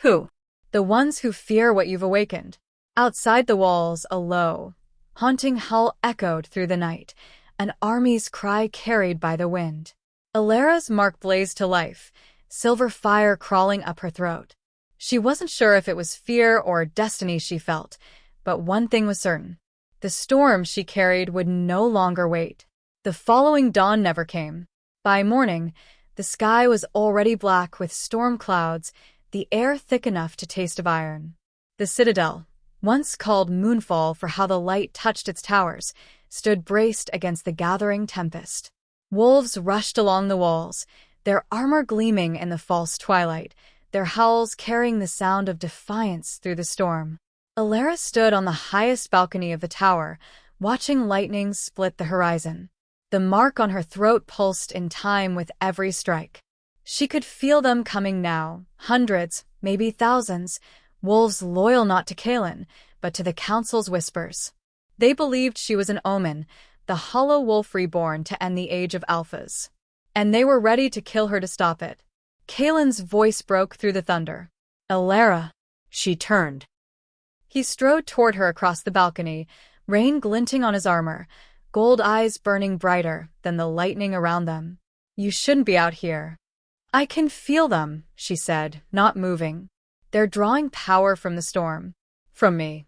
Who? The ones who fear what you've awakened. Outside the walls, a low, haunting howl echoed through the night, an army's cry carried by the wind. Alara's mark blazed to life, silver fire crawling up her throat. She wasn't sure if it was fear or destiny she felt, but one thing was certain. The storm she carried would no longer wait. The following dawn never came. By morning, the sky was already black with storm clouds, the air thick enough to taste of iron. The citadel, once called Moonfall for how the light touched its towers, stood braced against the gathering tempest. Wolves rushed along the walls, their armor gleaming in the false twilight, their howls carrying the sound of defiance through the storm. Alara stood on the highest balcony of the tower, watching lightning split the horizon. The mark on her throat pulsed in time with every strike. She could feel them coming now, hundreds, maybe thousands, wolves loyal not to Kalen, but to the council's whispers. They believed she was an omen, the hollow wolf reborn to end the age of alphas. And they were ready to kill her to stop it. Kalen's voice broke through the thunder. Alara. She turned. He strode toward her across the balcony, rain glinting on his armor, gold eyes burning brighter than the lightning around them. You shouldn't be out here. I can feel them, she said, not moving. They're drawing power from the storm. From me.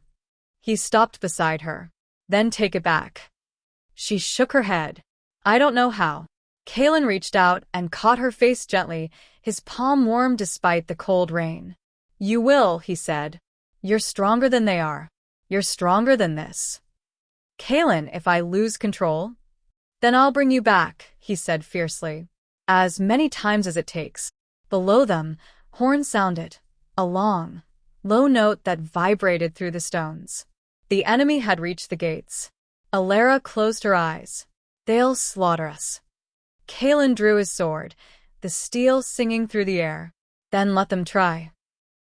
He stopped beside her. Then take it back. She shook her head. I don't know how. Kalen reached out and caught her face gently, his palm warm despite the cold rain. "You will," he said. "You're stronger than they are. You're stronger than this." "Kalen, if I lose control?" "Then I'll bring you back," he said fiercely. As many times as it takes. Below them, horns sounded, a long, low note that vibrated through the stones. The enemy had reached the gates. Alara closed her eyes. "They'll slaughter us." Kalen drew his sword, the steel singing through the air. "Then let them try."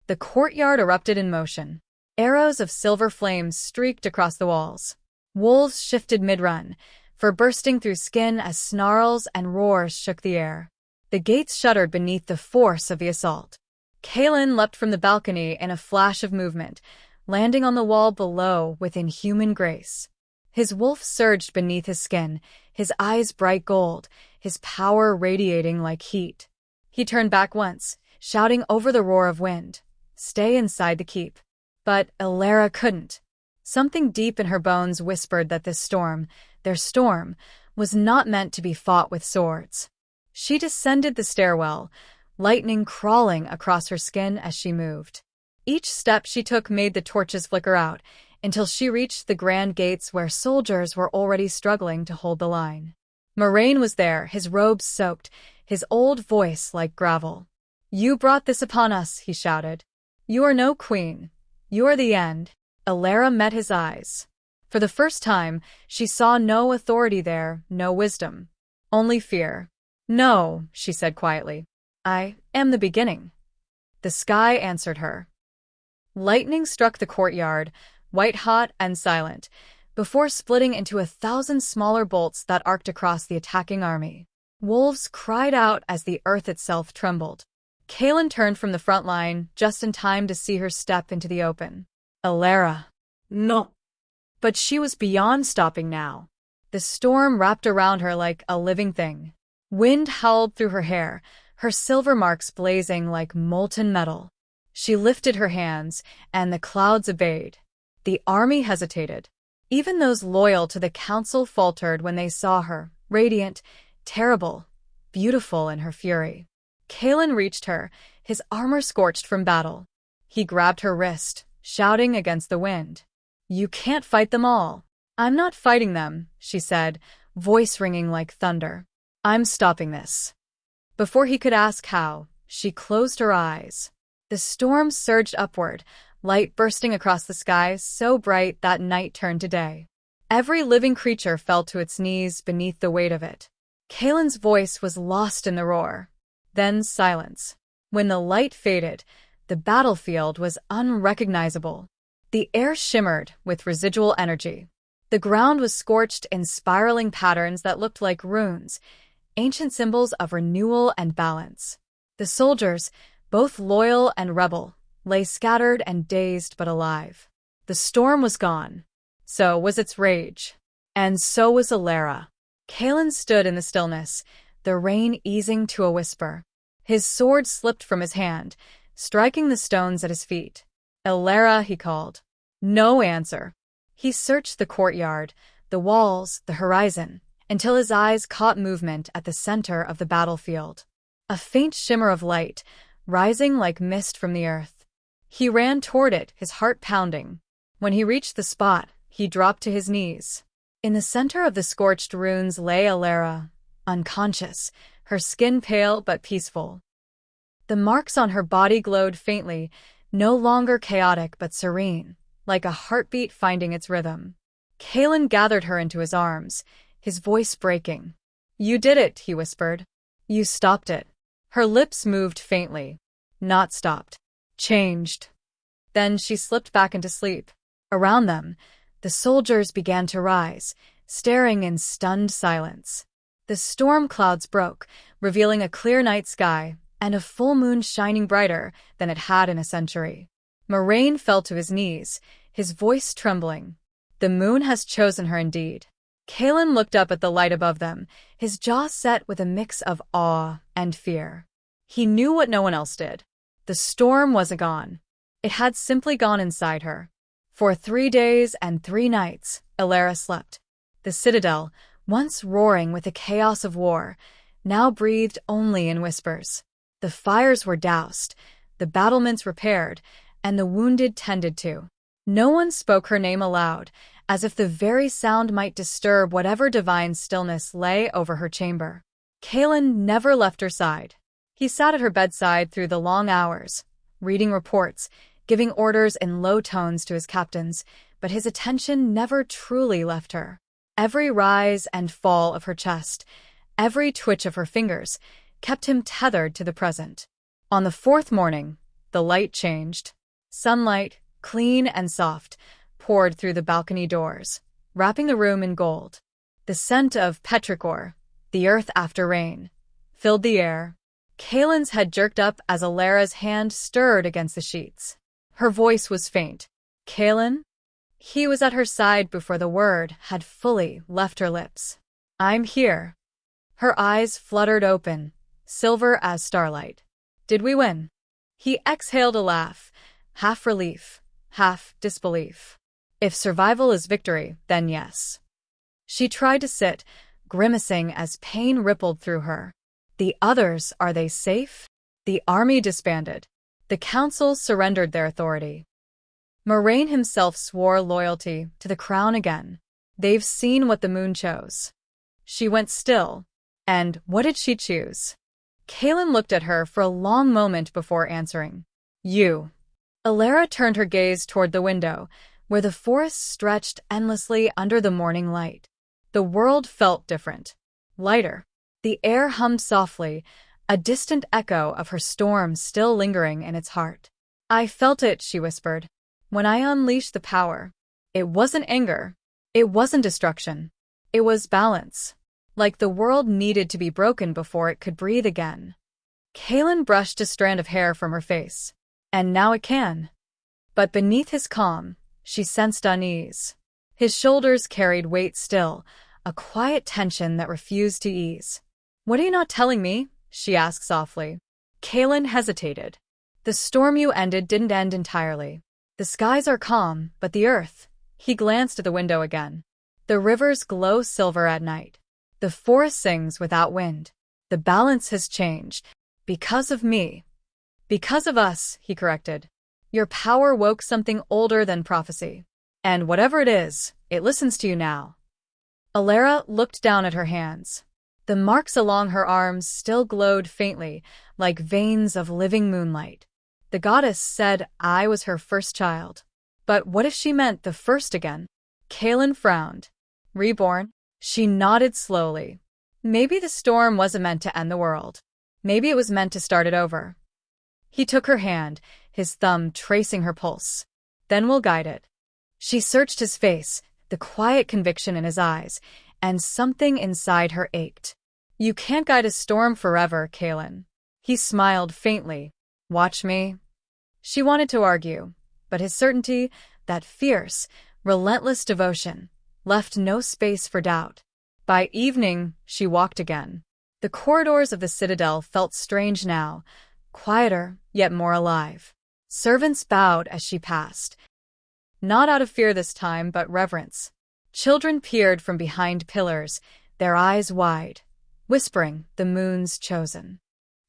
The courtyard erupted in motion. Arrows of silver flames streaked across the walls. Wolves shifted mid-run, for bursting through skin as snarls and roars shook the air. The gates shuddered beneath the force of the assault. Kalen leapt from the balcony in a flash of movement, landing on the wall below with inhuman grace. His wolf surged beneath his skin, his eyes bright gold, his power radiating like heat. He turned back once, shouting over the roar of wind, "Stay inside the keep." But Alara couldn't. Something deep in her bones whispered that this storm, their storm, was not meant to be fought with swords. She descended the stairwell, lightning crawling across her skin as she moved. Each step she took made the torches flicker out, until she reached the grand gates where soldiers were already struggling to hold the line. Moraine was there, his robes soaked, his old voice like gravel. "You brought this upon us," he shouted. "You are no queen. You are the end." Alara met his eyes. For the first time, she saw no authority there, no wisdom. Only fear. "No," she said quietly. "I am the beginning." The sky answered her. Lightning struck the courtyard, white-hot and silent, before splitting into 1,000 smaller bolts that arced across the attacking army. Wolves cried out as the earth itself trembled. Kalen turned from the front line just in time to see her step into the open. "Alara." No. But she was beyond stopping now. The storm wrapped around her like a living thing. Wind howled through her hair, her silver marks blazing like molten metal. She lifted her hands, and the clouds obeyed. The army hesitated. Even those loyal to the council faltered when they saw her, radiant, terrible, beautiful in her fury. Kalen reached her, his armor scorched from battle. He grabbed her wrist, shouting against the wind. "You can't fight them all." "I'm not fighting them," she said, voice ringing like thunder. "I'm stopping this." Before he could ask how, she closed her eyes. The storm surged upward, light bursting across the sky so bright that night turned to day. Every living creature fell to its knees beneath the weight of it. Kalen's voice was lost in the roar. Then silence. When the light faded, the battlefield was unrecognizable. The air shimmered with residual energy. The ground was scorched in spiraling patterns that looked like runes, ancient symbols of renewal and balance. The soldiers, both loyal and rebel, lay scattered and dazed but alive. The storm was gone. So was its rage. And so was Alara. Kalen stood in the stillness, the rain easing to a whisper. His sword slipped from his hand, striking the stones at his feet. "Alara," he called. No answer. He searched the courtyard, the walls, the horizon, until his eyes caught movement at the center of the battlefield. A faint shimmer of light, rising like mist from the earth. He ran toward it, his heart pounding. When he reached the spot, he dropped to his knees. In the center of the scorched ruins lay Alara, unconscious, her skin pale but peaceful. The marks on her body glowed faintly, no longer chaotic but serene, like a heartbeat finding its rhythm. Kalen gathered her into his arms, his voice breaking. "You did it," he whispered. "You stopped it." Her lips moved faintly. Not stopped. Changed. Then she slipped back into sleep. Around them, the soldiers began to rise, staring in stunned silence. The storm clouds broke, revealing a clear night sky and a full moon shining brighter than it had in a century. Moraine fell to his knees, his voice trembling. The moon has chosen her indeed. Kalen looked up at the light above them, his jaw set with a mix of awe and fear. He knew what no one else did. The storm wasn't gone. It had simply gone inside her. For 3 days and 3 nights, Alara slept. The citadel, once roaring with the chaos of war, now breathed only in whispers. The fires were doused, the battlements repaired, and the wounded tended to. No one spoke her name aloud, as if the very sound might disturb whatever divine stillness lay over her chamber. Kaelin never left her side. He sat at her bedside through the long hours, reading reports, giving orders in low tones to his captains, but his attention never truly left her. Every rise and fall of her chest, every twitch of her fingers, kept him tethered to the present. On the fourth morning, the light changed. Sunlight, clean and soft, poured through the balcony doors, wrapping the room in gold. The scent of petrichor, the earth after rain, filled the air. Kaelin's head jerked up as Alara's hand stirred against the sheets. Her voice was faint. "Kaelin?" He was at her side before the word had fully left her lips. "I'm here." Her eyes fluttered open, silver as starlight. "Did we win?" He exhaled a laugh, half relief, half disbelief. "If survival is victory, then yes." She tried to sit, grimacing as pain rippled through her. "The others, are they safe?" The army disbanded. The council surrendered their authority. Moraine himself swore loyalty to the crown again. "They've seen what the moon chose." She went still. And what did she choose? Kaelin looked at her for a long moment before answering. "You." Alara turned her gaze toward the window, where the forest stretched endlessly under the morning light. The world felt different. Lighter. The air hummed softly, a distant echo of her storm still lingering in its heart. "I felt it," she whispered. "When I unleashed the power, it wasn't anger. It wasn't destruction. It was balance. Like the world needed to be broken before it could breathe again." Kaelin brushed a strand of hair from her face. "And now it can." But beneath his calm, she sensed unease. His shoulders carried weight still, a quiet tension that refused to ease. "What are you not telling me?" she asked softly. Kaelin hesitated. "The storm you ended didn't end entirely. The skies are calm, but the earth—" He glanced at the window again. "The rivers glow silver at night. The forest sings without wind. The balance has changed. Because of me." "Because of us," he corrected. "Your power woke something older than prophecy. And whatever it is, it listens to you now." Alara looked down at her hands. The marks along her arms still glowed faintly, like veins of living moonlight. The goddess said I was her first child. But what if she meant the first again? Kaelin frowned. "Reborn?" She nodded slowly. "Maybe the storm wasn't meant to end the world. Maybe it was meant to start it over." He took her hand, his thumb tracing her pulse. "Then we'll guide it." She searched his face, the quiet conviction in his eyes, and something inside her ached. "You can't guide a storm forever, Kaelin." He smiled faintly. "Watch me." She wanted to argue, but his certainty, that fierce, relentless devotion, left no space for doubt. By evening, she walked again. The corridors of the citadel felt strange now, quieter, yet more alive. Servants bowed as she passed. Not out of fear this time, but reverence. Children peered from behind pillars, their eyes wide, whispering, "The moon's chosen."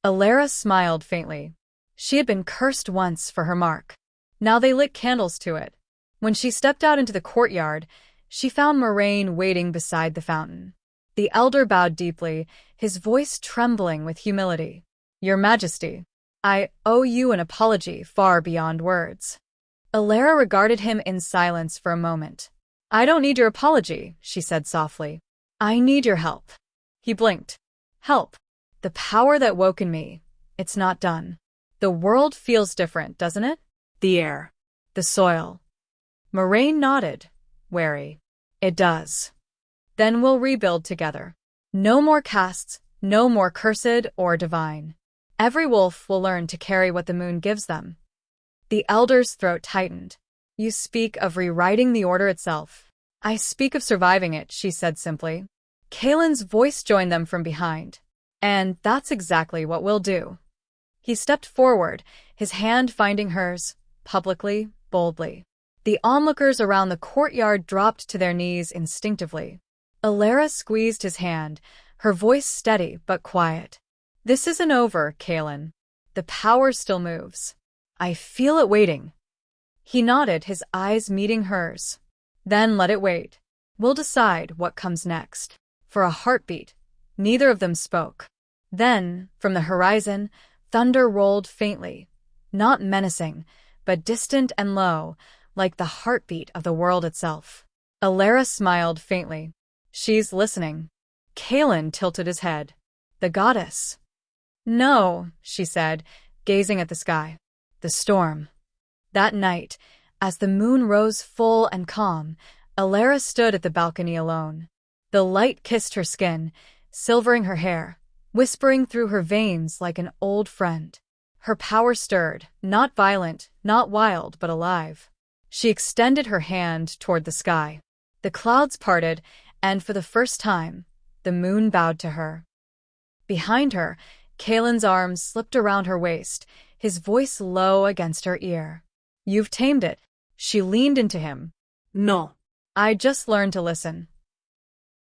Alara smiled faintly. She had been cursed once for her mark. Now they lit candles to it. When she stepped out into the courtyard, she found Moraine waiting beside the fountain. The elder bowed deeply, his voice trembling with humility. "Your Majesty, I owe you an apology far beyond words." Alara regarded him in silence for a moment. "I don't need your apology," she said softly. "I need your help." He blinked. "Help. The power that woke in me. It's not done. The world feels different, doesn't it? The air. The soil." Moraine nodded, wary. "It does. Then we'll rebuild together. No more castes, no more cursed or divine. Every wolf will learn to carry what the moon gives them." The elder's throat tightened. "You speak of rewriting the order itself." "I speak of surviving it," she said simply. Kaelin's voice joined them from behind. "And that's exactly what we'll do." He stepped forward, his hand finding hers, publicly, boldly. The onlookers around the courtyard dropped to their knees instinctively. Alara squeezed his hand, her voice steady but quiet. This isn't over, Kaelin. The power still moves. I feel it waiting. He nodded, his eyes meeting hers. Then let it wait. We'll decide what comes next. For a heartbeat, neither of them spoke. Then, from the horizon, thunder rolled faintly, not menacing, but distant and low, like the heartbeat of the world itself. Alara smiled faintly. She's listening. Kaelin tilted his head. The goddess. No, she said, gazing at the sky. The storm. That night, as the moon rose full and calm, Alara stood at the balcony alone. The light kissed her skin, silvering her hair, whispering through her veins like an old friend. Her power stirred, not violent, not wild, but alive. She extended her hand toward the sky. The clouds parted, and for the first time, the moon bowed to her. Behind her, Kaelin's arms slipped around her waist, his voice low against her ear. You've tamed it. She leaned into him. No. I just learned to listen.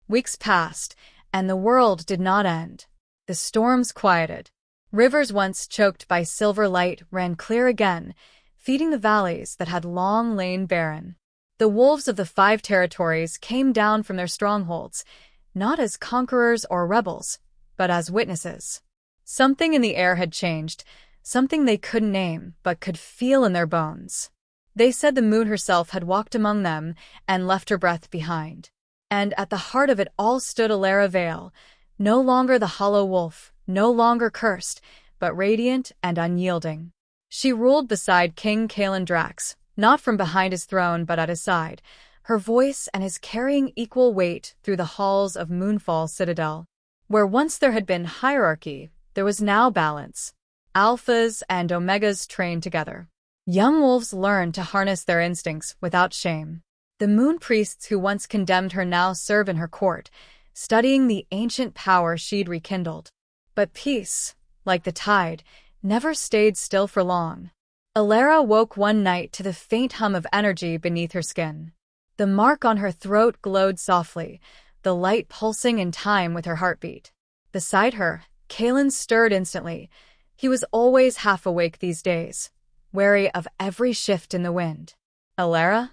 Weeks passed, and the world did not end. The storms quieted. Rivers once choked by silver light ran clear again, feeding the valleys that had long lain barren. The wolves of the 5 territories came down from their strongholds, not as conquerors or rebels, but as witnesses. Something in the air had changed, something they couldn't name but could feel in their bones. They said the moon herself had walked among them and left her breath behind. And at the heart of it all stood Alara Vale, no longer the hollow wolf, no longer cursed, but radiant and unyielding. She ruled beside King Kaelin Drax, not from behind his throne but at his side, her voice and his carrying equal weight through the halls of Moonfall Citadel. Where once there had been hierarchy, there was now balance. Alphas and Omegas trained together. Young wolves learned to harness their instincts without shame. The moon priests who once condemned her now serve in her court, studying the ancient power she'd rekindled. But peace, like the tide, never stayed still for long. Alara woke one night to the faint hum of energy beneath her skin. The mark on her throat glowed softly, the light pulsing in time with her heartbeat. Beside her, Kaelin stirred instantly. He was always half awake these days, wary of every shift in the wind. Alara?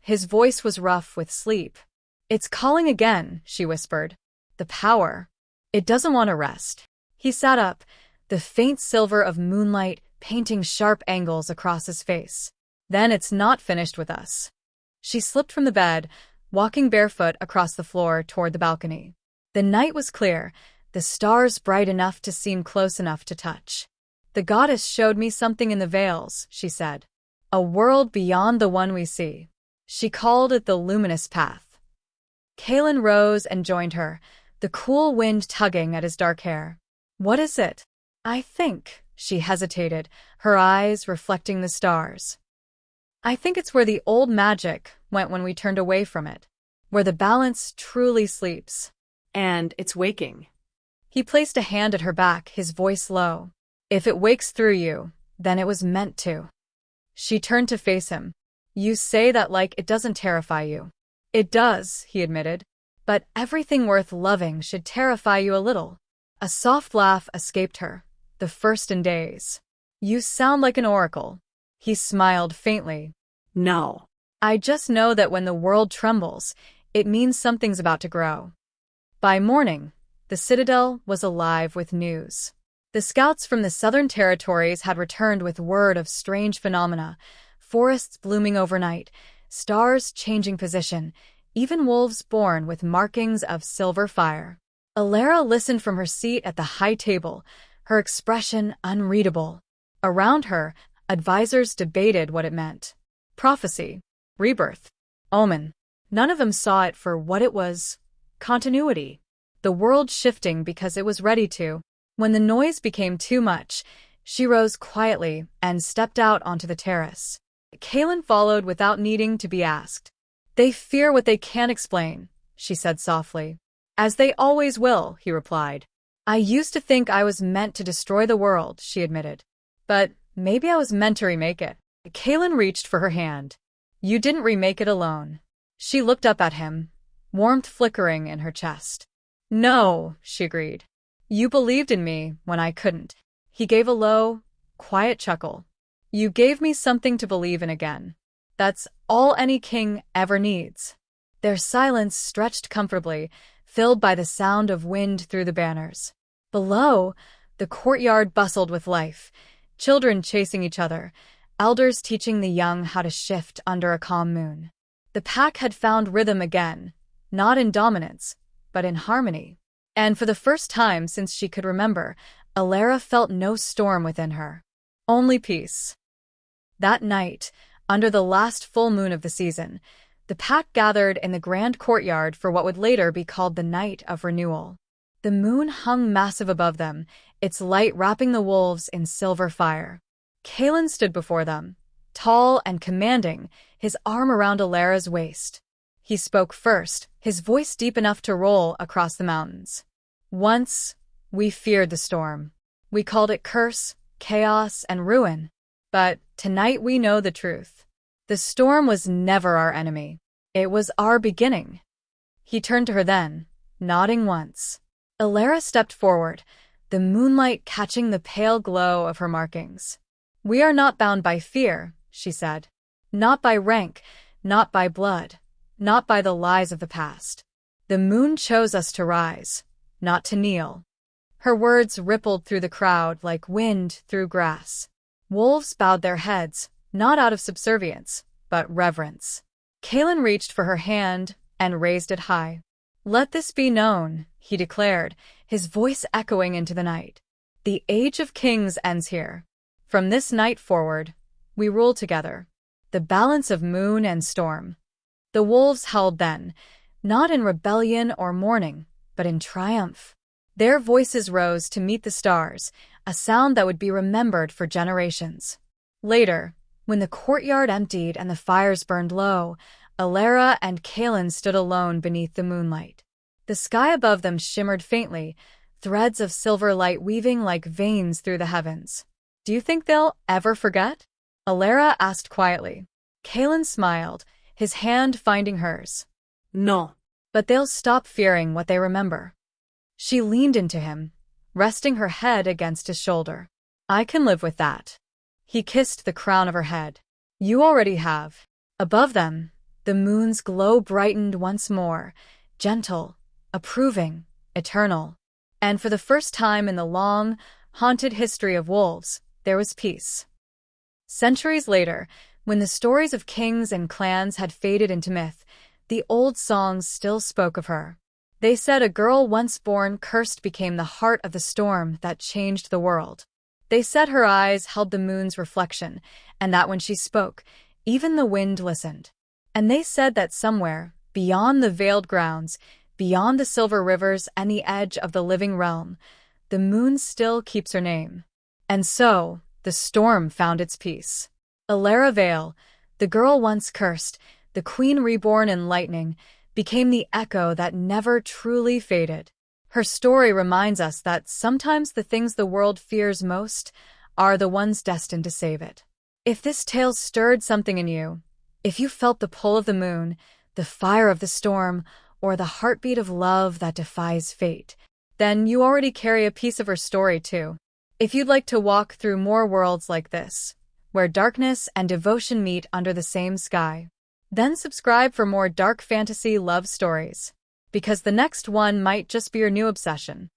His voice was rough with sleep. It's calling again, she whispered. The power. It doesn't want to rest. He sat up, the faint silver of moonlight painting sharp angles across his face. Then it's not finished with us. She slipped from the bed, walking barefoot across the floor toward the balcony. The night was clear, the stars bright enough to seem close enough to touch. The goddess showed me something in the veils, she said. A world beyond the one we see. She called it the luminous path. Kaelin rose and joined her, the cool wind tugging at his dark hair. What is it? I think, she hesitated, her eyes reflecting the stars. I think it's where the old magic went when we turned away from it, where the balance truly sleeps. And it's waking. He placed a hand at her back, his voice low. If it wakes through you, then it was meant to. She turned to face him. You say that like it doesn't terrify you. It does, he admitted. But everything worth loving should terrify you a little. A soft laugh escaped her, the first in days. You sound like an oracle. He smiled faintly. No. I just know that when the world trembles, it means something's about to grow. By morning, the Citadel was alive with news. The scouts from the southern territories had returned with word of strange phenomena, forests blooming overnight, stars changing position, even wolves born with markings of silver fire. Alara listened from her seat at the high table, her expression unreadable. Around her, advisors debated what it meant. Prophecy, rebirth, omen. None of them saw it for what it was. Continuity. The world shifting because it was ready to. When the noise became too much, she rose quietly and stepped out onto the terrace. Kaelin followed without needing to be asked. They fear what they can't explain, she said softly. As they always will, he replied. I used to think I was meant to destroy the world, she admitted. But maybe I was meant to remake it. Kaelin reached for her hand. You didn't remake it alone. She looked up at him, warmth flickering in her chest. No, she agreed. You believed in me when I couldn't. He gave a low, quiet chuckle. You gave me something to believe in again. That's all any king ever needs. Their silence stretched comfortably, filled by the sound of wind through the banners. Below, the courtyard bustled with life, children chasing each other, elders teaching the young how to shift under a calm moon. The pack had found rhythm again, not in dominance, but in harmony. And for the first time since she could remember, Alara felt no storm within her. Only peace. That night, under the last full moon of the season, the pack gathered in the grand courtyard for what would later be called the Night of Renewal. The moon hung massive above them, its light wrapping the wolves in silver fire. Kalen stood before them, tall and commanding, his arm around Alara's waist. He spoke first, his voice deep enough to roll across the mountains. Once, we feared the storm. We called it curse, chaos, and ruin. But tonight we know the truth. The storm was never our enemy. It was our beginning. He turned to her then, nodding once. Alara stepped forward, the moonlight catching the pale glow of her markings. We are not bound by fear, she said. Not by rank, not by blood, not by the lies of the past. The moon chose us to rise, not to kneel. Her words rippled through the crowd like wind through grass. Wolves bowed their heads, not out of subservience, but reverence. Kalen reached for her hand and raised it high. Let this be known, he declared, his voice echoing into the night. The age of kings ends here. From this night forward, we rule together. The balance of moon and storm. The wolves howled then, not in rebellion or mourning, but in triumph. Their voices rose to meet the stars, a sound that would be remembered for generations. Later, when the courtyard emptied and the fires burned low, Alara and Kalen stood alone beneath the moonlight. The sky above them shimmered faintly, threads of silver light weaving like veins through the heavens. Do you think they'll ever forget? Alara asked quietly. Kalen smiled, his hand finding hers. No. But they'll stop fearing what they remember. She leaned into him, resting her head against his shoulder. I can live with that. He kissed the crown of her head. You already have. Above them, the moon's glow brightened once more, gentle, approving, eternal. And for the first time in the long, haunted history of wolves, there was peace. Centuries later, when the stories of kings and clans had faded into myth, the old songs still spoke of her. They said a girl once born cursed became the heart of the storm that changed the world. They said her eyes held the moon's reflection, and that when she spoke, even the wind listened. And they said that somewhere, beyond the veiled grounds, beyond the silver rivers and the edge of the living realm, the moon still keeps her name. And so, the storm found its peace. Alara Vale, the girl once cursed, the queen reborn in lightning, became the echo that never truly faded. Her story reminds us that sometimes the things the world fears most are the ones destined to save it. If this tale stirred something in you, if you felt the pull of the moon, the fire of the storm, or the heartbeat of love that defies fate, then you already carry a piece of her story too. If you'd like to walk through more worlds like this, where darkness and devotion meet under the same sky, then subscribe for more dark fantasy love stories, because the next one might just be your new obsession.